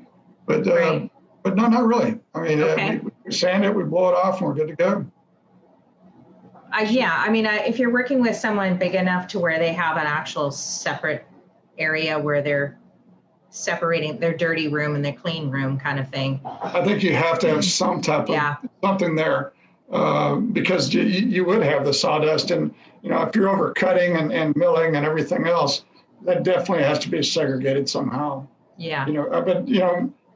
but no, not really. I mean, we sand it, we blow it off, and we're good to go. If you're working with someone big enough to where they have an actual separate area where they're separating their dirty room and their clean room kind of thing. I think you have to have some type of something there, because you would have the sawdust, and if you're over cutting and milling and everything else, that definitely has to be segregated somehow. Yeah. But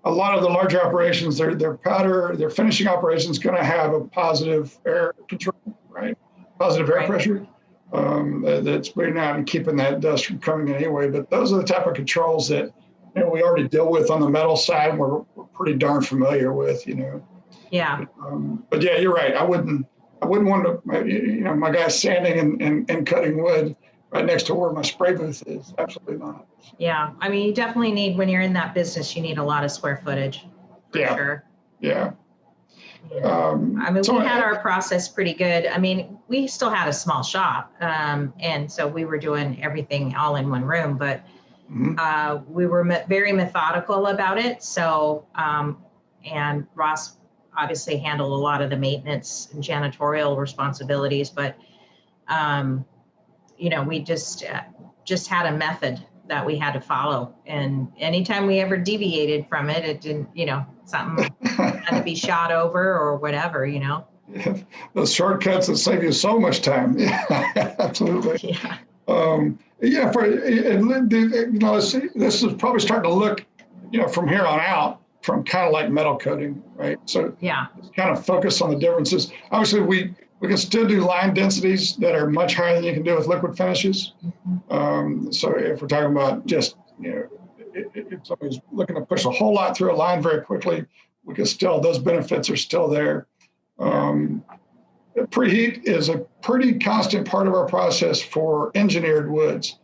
a lot of the larger operations, their finishing operations going to have a positive air control, right? Positive air pressure that's breathing out and keeping that dust from coming in anyway. But those are the type of controls that we already deal with on the metal side. We're pretty darn familiar with, Yeah. But yeah, you're right. I wouldn't want to, my guy standing and cutting wood right next to where my spray booth is. Absolutely not. Yeah. You definitely need, when you're in that business, you need a lot of square footage. For sure. Yeah. We had our process pretty good. We still had a small shop. And so we were doing everything all in one room, but we were very methodical about it. So, and Ross obviously handled a lot of the maintenance and janitorial responsibilities, but, we just had a method that we had to follow. And anytime we ever deviated from it, it didn't, something had to be shot over or whatever, Yeah, those shortcuts that save you so much time. Yeah, absolutely. Yeah. This is probably starting to look, from here on out, from kind of like metal coating, right? So kind of focus on the differences. Obviously, we can still do line densities that are much higher than you can do with liquid finishes. So if we're talking about just, if somebody's looking to push a whole lot through a line very quickly, we can still, those benefits are still there. Preheat is a pretty constant part of our process for engineered woods.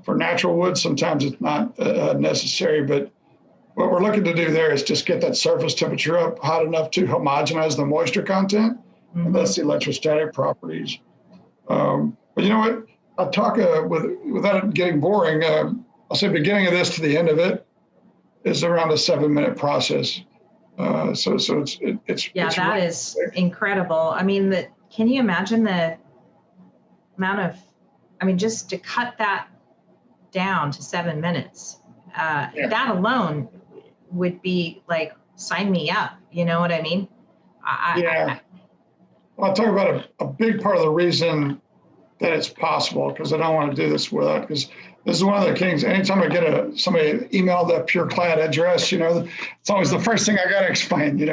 For natural wood, sometimes it's not necessary, but what we're looking to do there is just get that surface temperature up hot enough to homogenize the moisture content, and that's the electrostatic properties. But you know what? I'll talk without it getting boring. I'll say beginning of this to the end of it is around a 7-minute process. So it's that is incredible. Can you imagine the amount of, just to cut that down to 7 minutes, that alone would be like, sign me up. You know what I mean? I'll talk about a big part of the reason that it's possible, because I don't want to do this without, because this is one of the things. Anytime I get somebody email the Pure Clad address, it's always the first thing I got to explain, is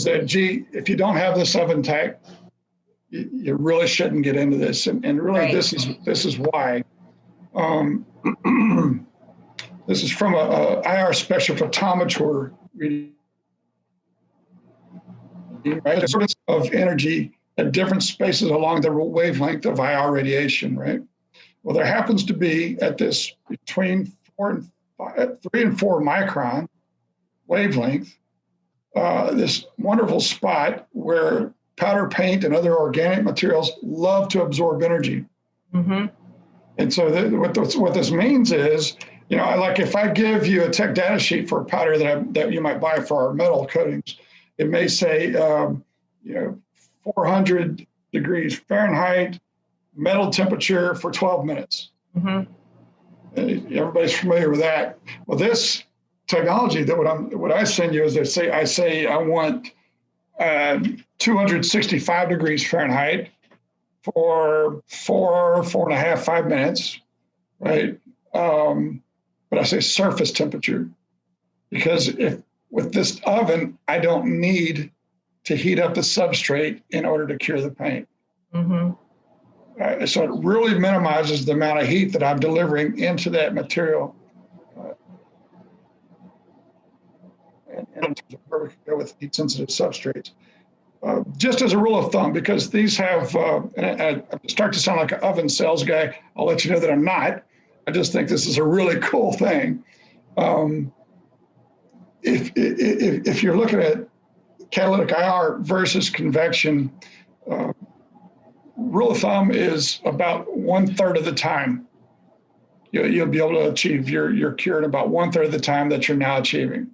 that, if you don't have this oven type, you really shouldn't get into this. And really, this is why. This is from a IR spectrophotometer reading, right? The difference of energy at different spaces along the wavelength of IR radiation, right? Well, there happens to be at this between 3 and 4 micron wavelength, this wonderful spot where powder paint and other organic materials love to absorb energy. And so what this means is, like if I give you a tech data sheet for a powder that you might buy for our metal coatings, it may say, 400 degrees Fahrenheit, metal temperature for 12 minutes. Everybody's familiar with that. Well, this technology that what I send you is I say I want 265 degrees Fahrenheit for 4.5, 5 minutes, right? But I say surface temperature, because with this oven, I don't need to heat up the substrate in order to cure the paint. So it really minimizes the amount of heat that I'm delivering into that material. And in terms of where we can go with heat-sensitive substrates. Just as a rule of thumb, because these have, and I start to sound like an oven sales guy, I'll let you know that I'm not. I just think this is a really cool thing. If you're looking at catalytic IR versus convection, rule of thumb is about 1/3 of the time. You'll be able to achieve your cure in about 1/3 of the time that you're now achieving,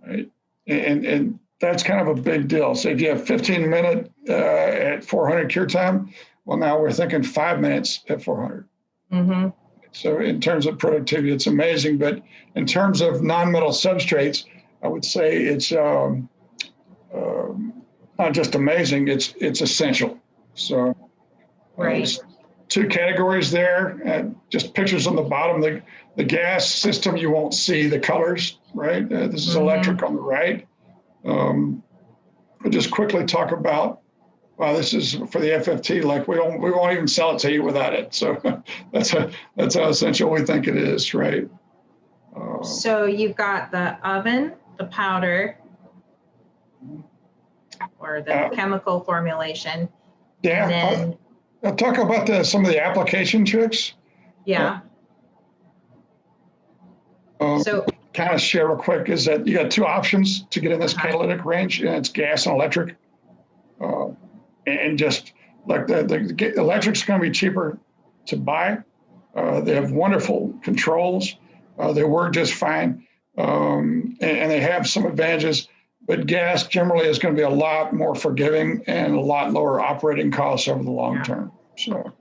right? And that's kind of a big deal. So if you have 15-minute at 400 cure time, well, now we're thinking 5 minutes at 400. Mm-hmm. So in terms of productivity, it's amazing. But in terms of non-metal substrates, I would say it's not just amazing, it's essential. So Right. there's two categories there. Just pictures on the bottom. The gas system, you won't see the colors, right? This is electric on the right. I'll just quickly talk about, well, this is for the FFT. Like we won't even sell it to you without it. So that's how essential we think it is, right? So you've got the oven, the powder, or the chemical formulation. Yeah. And then, I'll talk about some of the application tricks. yeah. So kind of share real quick is that you got two options to get in this catalytic range, and it's gas and electric. And just like the electric's going to be cheaper to buy. They have wonderful controls. They work just fine. And they have some advantages, but gas generally is going to be a lot more forgiving and a lot lower operating costs over the long term. So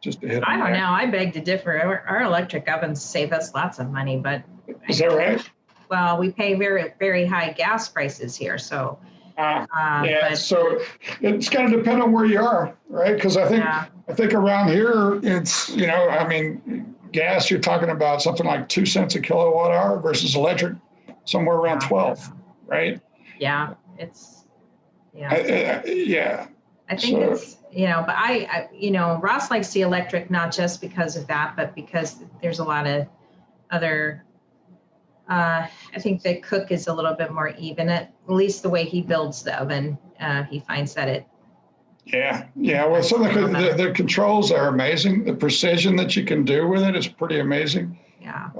just to hit I don't know. I beg to differ. Our electric ovens save us lots of money, but is that right? Well, we pay very, very high gas prices here. So yeah, so it's going to depend on where you are, right? Because I think around here it's, I mean, gas, you're talking about something like 2 cents a kilowatt hour versus electric somewhere around 12, right? Yeah, it's yeah. I think it's but I Ross likes the electric not just because of that, but because there's a lot of other. I think the cook is a little bit more even, at least the way he builds the oven. He finds that it. Yeah. Well, some of the controls are amazing. The precision that you can do with it is pretty amazing. Yeah.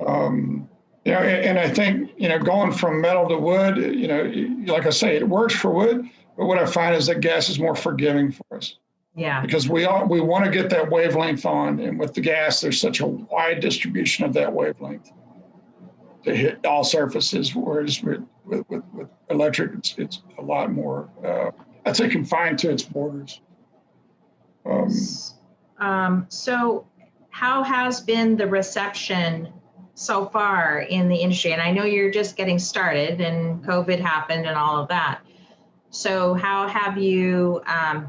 And I think, going from metal to wood, like I say, it works for wood, but what I find is that gas is more forgiving for us. Yeah. Because we want to get that wavelength on, and with the gas, there's such a wide distribution of that wavelength to hit all surfaces, whereas with electric, it's a lot more, I'd say, confined to its borders. So how has been the reception so far in the industry? And I know you're just getting started and COVID happened and all of that. So how have you had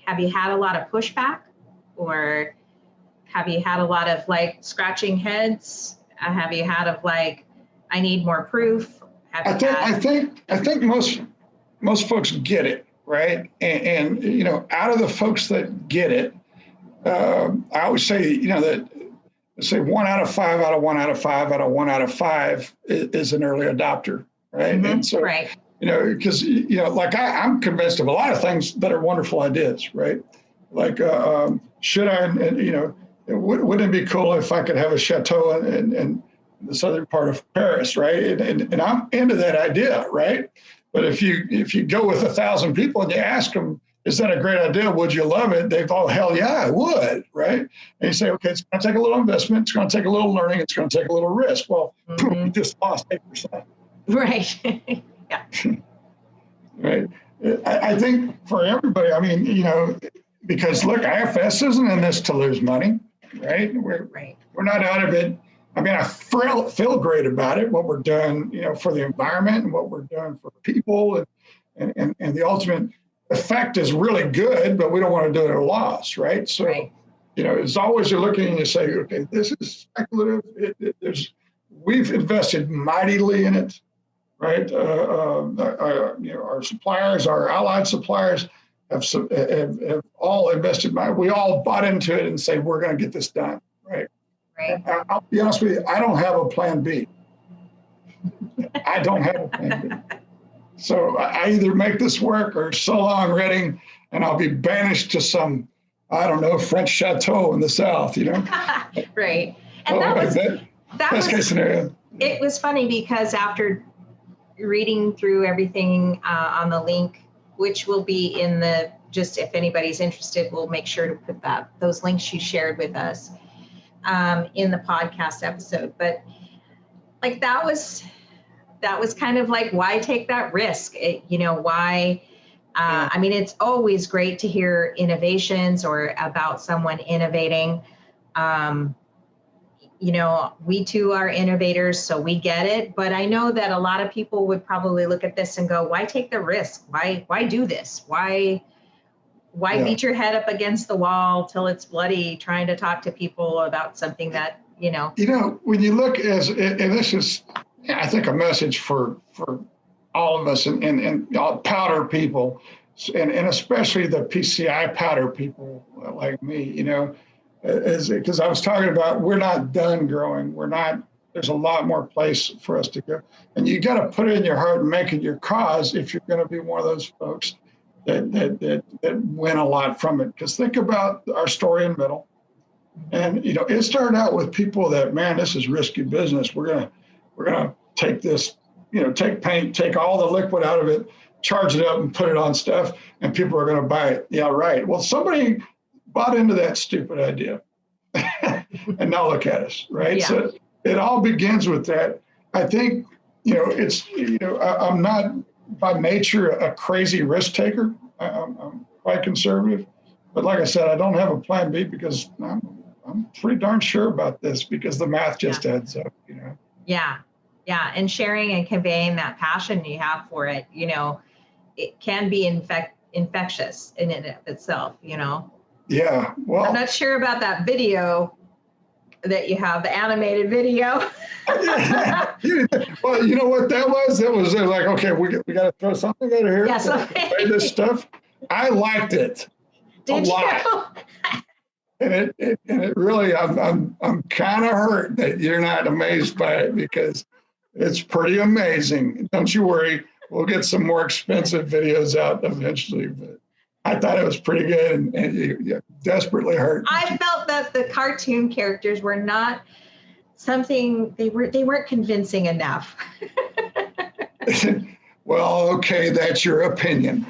a lot of pushback, or have you had a lot of scratching heads? Have you had I need more proof? I think most folks get it, right? And out of the folks that get it, I always say, that say 1 out of 5 out of 1 out of 5 out of 1 out of 5 is an early adopter, right? Mm-hmm. And so, because I'm convinced of a lot of things that are wonderful ideas, right? Like, should I, wouldn't it be cool if I could have a chateau in the southern part of Paris, right? And I'm into that idea, right? But if you go with 1,000 people and you ask them, is that a great idea? Would you love it? They've all, hell yeah, I would, right? And you say, okay, it's going to take a little investment. It's going to take a little learning. It's going to take a little risk. Well, you just lost 8%. Right. Yeah. Right. I think for everybody, I mean, because look, IFS isn't in this to lose money, right? We're not out of it. I mean, I feel great about it, what we're doing, for the environment and what we're doing for people, and the ultimate effect is really good, but we don't want to do it at a loss, right? So, as always, you're looking and you say, okay, this is speculative. We've invested mightily in it, right? Our suppliers, our allied suppliers have all invested money. We all bought into it and say, we're going to get this done, right? Right. I'll be honest with you, I don't have a plan B. I don't have a plan B. So I either make this work or so long, Reading, and I'll be banished to some, I don't know, French chateau in the South, Right. And that was best case scenario. It was funny because after reading through everything on the link, which will be in just if anybody's interested, we'll make sure to put those links you shared with us in the podcast episode. But that that was kind of like, why take that risk? Why? I mean, it's always great to hear innovations or about someone innovating. We too are innovators, so we get it. But I know that a lot of people would probably look at this and go, why take the risk? Why do this? Why beat your head up against the wall till it's bloody trying to talk to people about something that, when you look and this is, I think, a message for all of us and all powder people, and especially the PCI powder people like me, is because I was talking about, we're not done growing. There's a lot more place for us to go. And you got to put it in your heart and make it your cause if you're going to be one of those folks that win a lot from it. Because think about our story in middle. And, it started out with people that, man, this is risky business. We're gonna take this, take paint, take all the liquid out of it, charge it up and put it on stuff, and people are going to buy it. Yeah, right. Well, somebody bought into that stupid idea. And now look at us, right? Yeah. So it all begins with that. I think, I'm not by nature a crazy risk taker. I'm quite conservative. But like I said, I don't have a plan B because I'm pretty darn sure about this because the math just adds up, Yeah. Yeah. And sharing and conveying that passion you have for it, it can be infectious in and of itself, Yeah. Well, I'm not sure about that video that you have, the animated video. Well, you know what that was? It was like, okay, we got to throw something out of here. Yes. Okay. This stuff. I liked it. Did you? And it really, I'm kind of hurt that you're not amazed by it because it's pretty amazing. Don't you worry, we'll get some more expensive videos out eventually. But I thought it was pretty good, and you desperately hurt. I felt that the cartoon characters were not something, they weren't convincing enough. Well, okay, that's your opinion.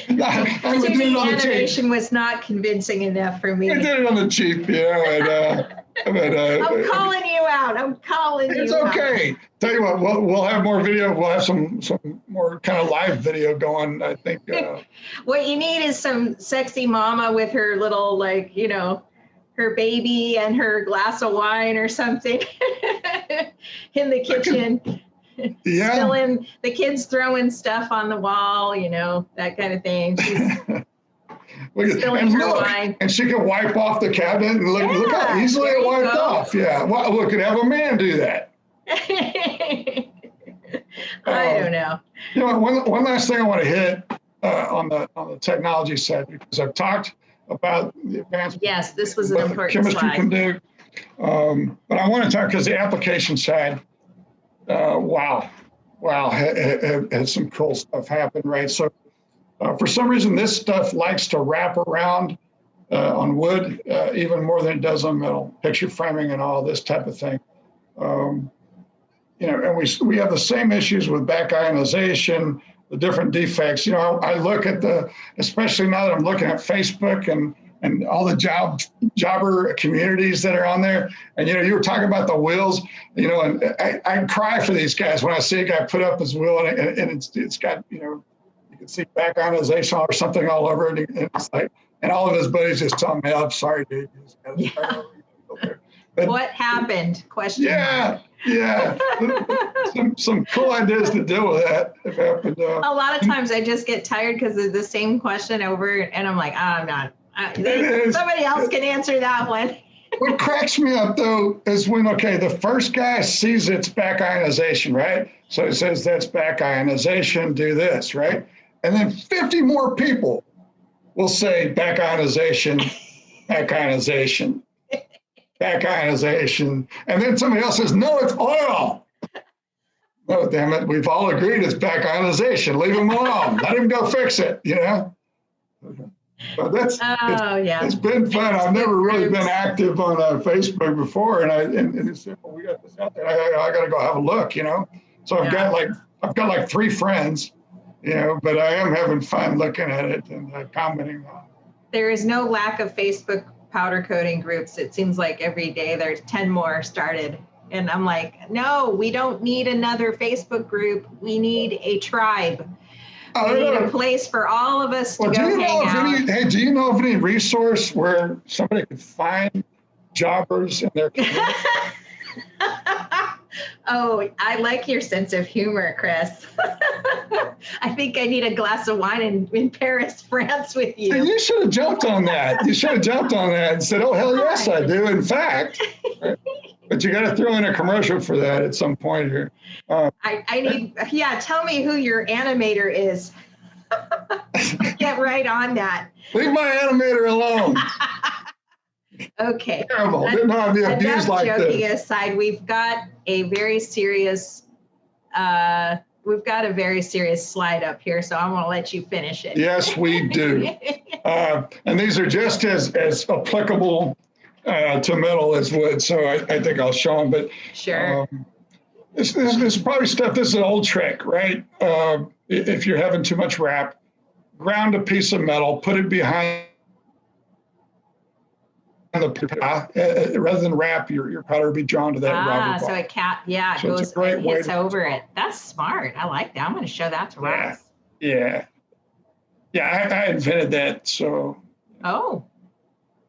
The animation was not not enough for me. I did it on the cheap, I'm calling you out. It's okay. Tell you what, we'll have more video. We'll have some more kind of live video going, I think. What you need is some sexy mama with her little, her baby and her glass of wine or something in the kitchen. Yeah. Spilling, the kids throwing stuff on the wall, that kind of thing. She's spilling her wine. And she can wipe off the cabinet and look how easily it wiped off. Yeah. Well, we could have a man do that. I don't know. One last thing I want to hit on the technology side, because I've talked about the advancement. Yes, this was an important chemistry slide. Can do. But I want to talk because the application side. Wow, had some cool stuff happen, right? So for some reason, this stuff likes to wrap around on wood even more than it does on metal, picture framing and all this type of thing. And we have the same issues with back ionization, the different defects. I look at especially now that I'm looking at Facebook and all the jobber communities that are on there. And, you were talking about the wheels, and I cry for these guys when I see a guy put up his wheel and it's got, you can see back ionization or something all over it. And it's like, and all of his buddies just tell me, I'm sorry, dude. But, what happened? Question. Yeah. some cool ideas to deal with that. A lot of times I just get tired because of the same question over, and I'm like, I'm not. Somebody else can answer that one. What cracks me up, though, is when, the first guy sees it's back ionization, right? So it says that's back ionization, do this, right? And then 50 more people will say back ionization, back ionization, back ionization. And then somebody else says, no, it's oil. Oh, damn it. We've all agreed it's back ionization. Leave him alone. Let him go fix it, But it's been fun. I've never really been active on Facebook before, and it's simple. We got this out there. I got to go have a look, So I've got like 3 friends, but I am having fun looking at it and commenting on it. There is no lack of Facebook powder coating groups. It seems like every day there's 10 more started. And I'm like, no, we don't need another Facebook group. We need a tribe. We need a place for all of us to go hang out. Do you know of any resource where somebody could find jobbers in their community? Oh, I like your sense of humor, Chris. I think I need a glass of wine in Paris, France with you. You should have jumped on that. You should have jumped on that and said, oh, hell yes, I do, in fact. But you got to throw in a commercial for that at some point here. I need, tell me who your animator is. Get right on that. Leave my animator alone. Okay. Terrible. Didn't know I'd be abused like this. Joking aside, we've got a very serious slide up here, so I'm going to let you finish it. Yes, we do. And these are just as applicable to metal as wood, so I think I'll show them. But sure. This is probably stuff. This is an old trick, right? If you're having too much wrap, ground a piece of metal, put it behind the rather than wrap, your powder will be drawn to that rubber ball. So it goes, it hits over it. That's smart. I like that. I'm going to show that to Ross. Yeah. I invented that. So. Oh.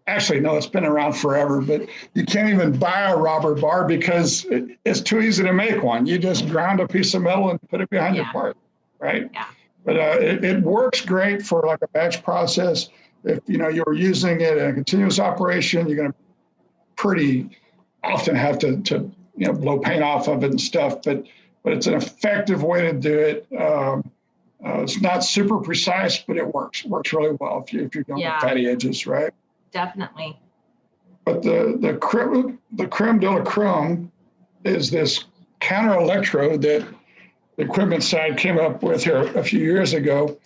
Actually, no, it's been around forever, but you can't even buy a rubber bar because it's too easy to make one. You just ground a piece of metal and put it behind your part, right? Yeah. But it works great for like a batch process. If you're using it in a continuous operation, you're going to pretty often have to blow paint off of it and stuff. But it's an effective way to do it. It's not super precise, but it works. It works really well if you're going with fatty edges, right? Definitely. But the creme de la creme is this counter electrode that the equipment side came up with here a few years ago.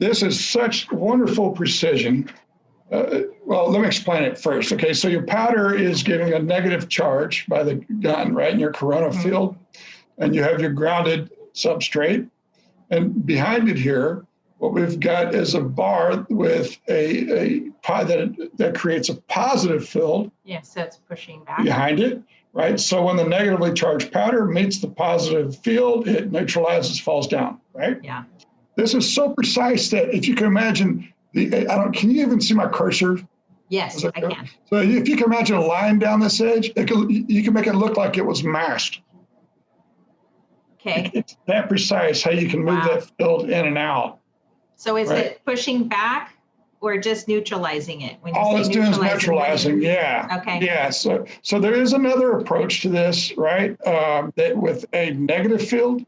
This is such wonderful precision. Well, let me explain it first. Okay, so your powder is giving a negative charge by the gun, right, in your corona field, and you have your grounded substrate. And behind it here, what we've got is a bar with a that creates a positive field. Yeah, so it's pushing back behind it, right? So when the negatively charged powder meets the positive field, it neutralizes, falls down, right? Yeah. This is so precise that if you can imagine can you even see my cursor? Yes, I can. So if you can imagine a line down this edge, you can make it look like it was masked. Okay. It's that precise how you can move that field in and out. So is it pushing back or just neutralizing it? When you all it's doing is neutralizing, Okay. Yeah, so there is another approach to this, right? That with a negative field,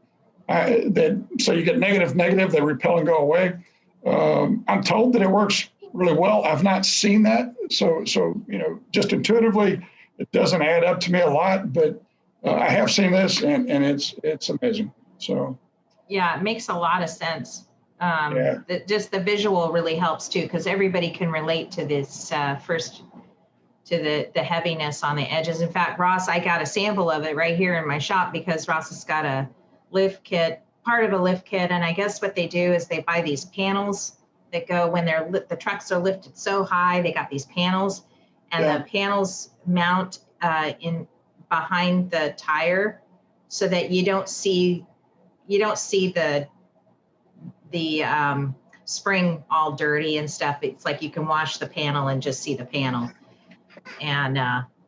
so you get negative, they repel and go away. I'm told that it works really well. I've not seen that, so just intuitively, it doesn't add up to me a lot, but I have seen this, and it's amazing. So. Yeah, it makes a lot of sense. Just the visual really helps too, because everybody can relate to this to the heaviness on the edges. In fact, Ross, I got a sample of it right here in my shop because Ross has got a lift kit, part of a lift kit, and I guess what they do is they buy these panels that go when the trucks are lifted so high. They got these panels, and the panels mount in behind the tire, so that you don't see the spring all dirty and stuff. It's like you can wash the panel and just see the panel. And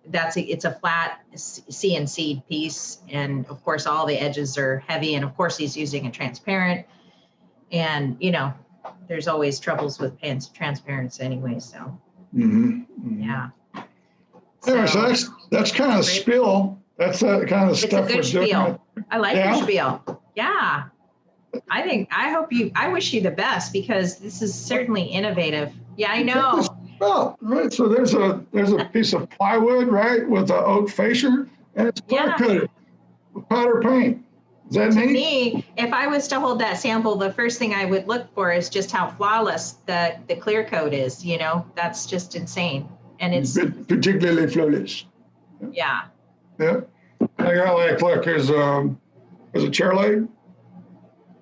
it's a flat CNC piece. And of course, all the edges are heavy. And of course, he's using a transparent. And, there's always troubles with transparency anyway. So, yeah. So that's kind of spiel. That's the kind of stuff we're doing. I like your spiel. Yeah. I wish you the best because this is certainly innovative. Yeah, I know. Well, right. So there's a piece of plywood, right, with an oak fascia, and it's clear coated with powder paint. Is that neat? To me, if I was to hold that sample, the first thing I would look for is just how flawless the clear coat is. That's just insane, and it's particularly flawless. Yeah. Yeah. I got look, there's a chair leg.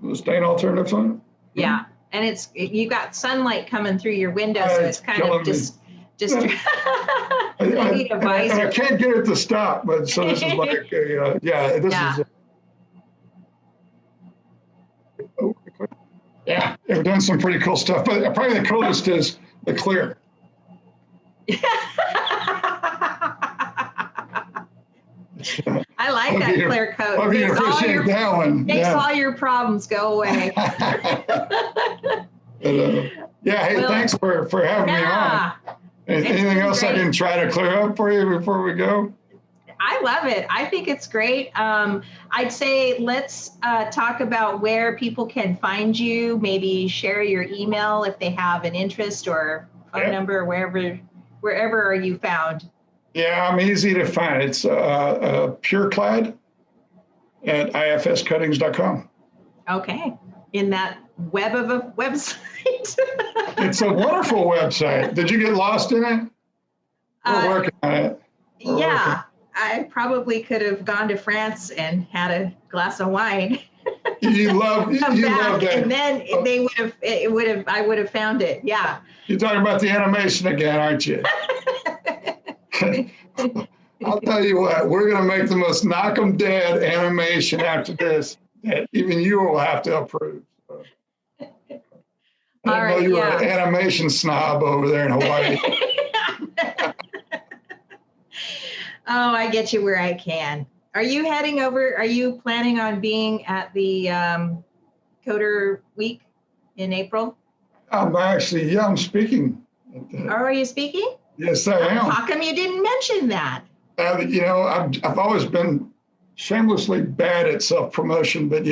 The stain alternatives on it? Yeah, and you got sunlight coming through your window, so it's kind of Just I need a visor. I can't get it to stop, but so this is like, they've done some pretty cool stuff, but probably the coolest is the clear. I like that clear coat. Hope you appreciate that one. Makes all your problems go away. Hey, thanks for having me on. Anything else I can try to clear up for you before we go? I love it. I think it's great. I'd say let's talk about where people can find you. Maybe share your email if they have an interest, or phone number, wherever are you found? Yeah, I'm easy to find. It's pureclad at ifscuttings.com. Okay. In that web of a website. It's a wonderful website. Did you get lost in it? We're working on it. I probably could have gone to France and had a glass of wine. You love that. And then I would have found it. Yeah. You're talking about the animation again, aren't you? I'll tell you what, we're going to make the most knock 'em dead animation after this that even you will have to approve. So. I know you're an animation snob over there in Hawaii. Oh, I get you where I can. Are you heading over? Are you planning on being at the Coder Week in April? I'm speaking. Are you speaking? Yes, I am. How come you didn't mention that? I've always been shamelessly bad at self-promotion, but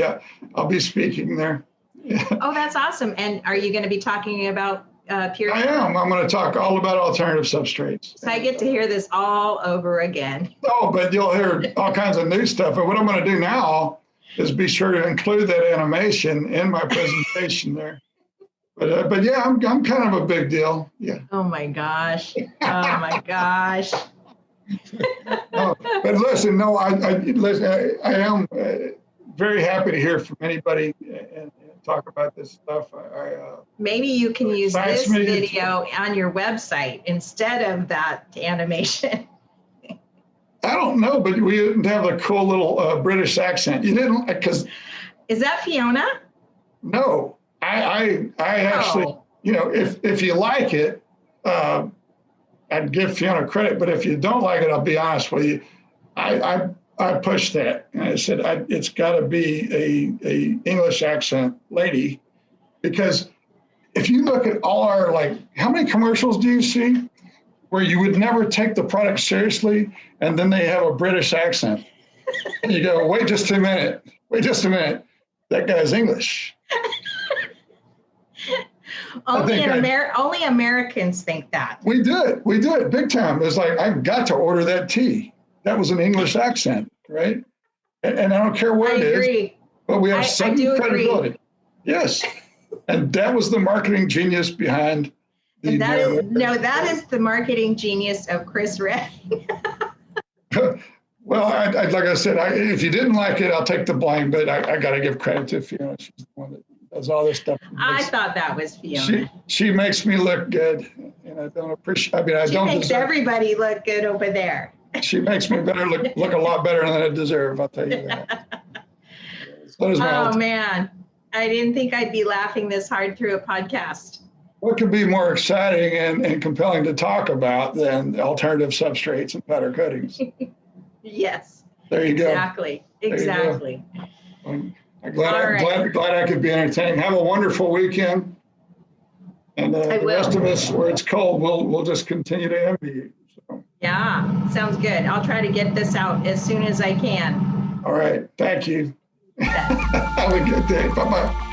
I'll be speaking there. Oh, that's awesome. And are you going to be talking about pure? I am. I'm going to talk all about alternative substrates. So I get to hear this all over again. Oh, but you'll hear all kinds of new stuff. But what I'm going to do now is be sure to include that animation in my presentation there. But I'm kind of a big deal. Yeah. Oh my gosh. Oh my gosh. But listen, I am very happy to hear from anybody and talk about this stuff. Maybe you can use this video on your website instead of that animation. I don't know, but we didn't have a cool little British accent. You didn't, because. Is that Fiona? No, I actually, if you like it, I'd give Fiona credit, but if you don't like it, I'll be honest with you. I pushed that. And I said, it's got to be a English accent lady, because if you look at all our, how many commercials do you see where you would never take the product seriously, and then they have a British accent? And you go, wait just a minute. That guy's English. Only Americans think that. We do it big time. It's like, I've got to order that tea. That was an English accent, right? And I don't care what it is, but we have some credibility. Agree. Yes. And that was the marketing genius behind the. That is the marketing genius of Chris Ray. Well, like I said, if you didn't like it, I'll take the blame, but I got to give credit to Fiona. She's the one that does all this stuff. I thought that was Fiona. She makes me look good, and I don't appreciate. She makes everybody look good over there. She makes me look a lot better than I deserve. I'll tell you that. Oh man, I didn't think I'd be laughing this hard through a podcast. What could be more exciting and compelling to talk about than alternative substrates and powder coatings? Yes. There you go. Exactly. I'm glad I could be entertaining. Have a wonderful weekend. And the rest of us, where it's cold, we'll just continue to envy you. So. Yeah, sounds good. I'll try to get this out as soon as I can. All right. Thank you. Have a good day. Bye-bye.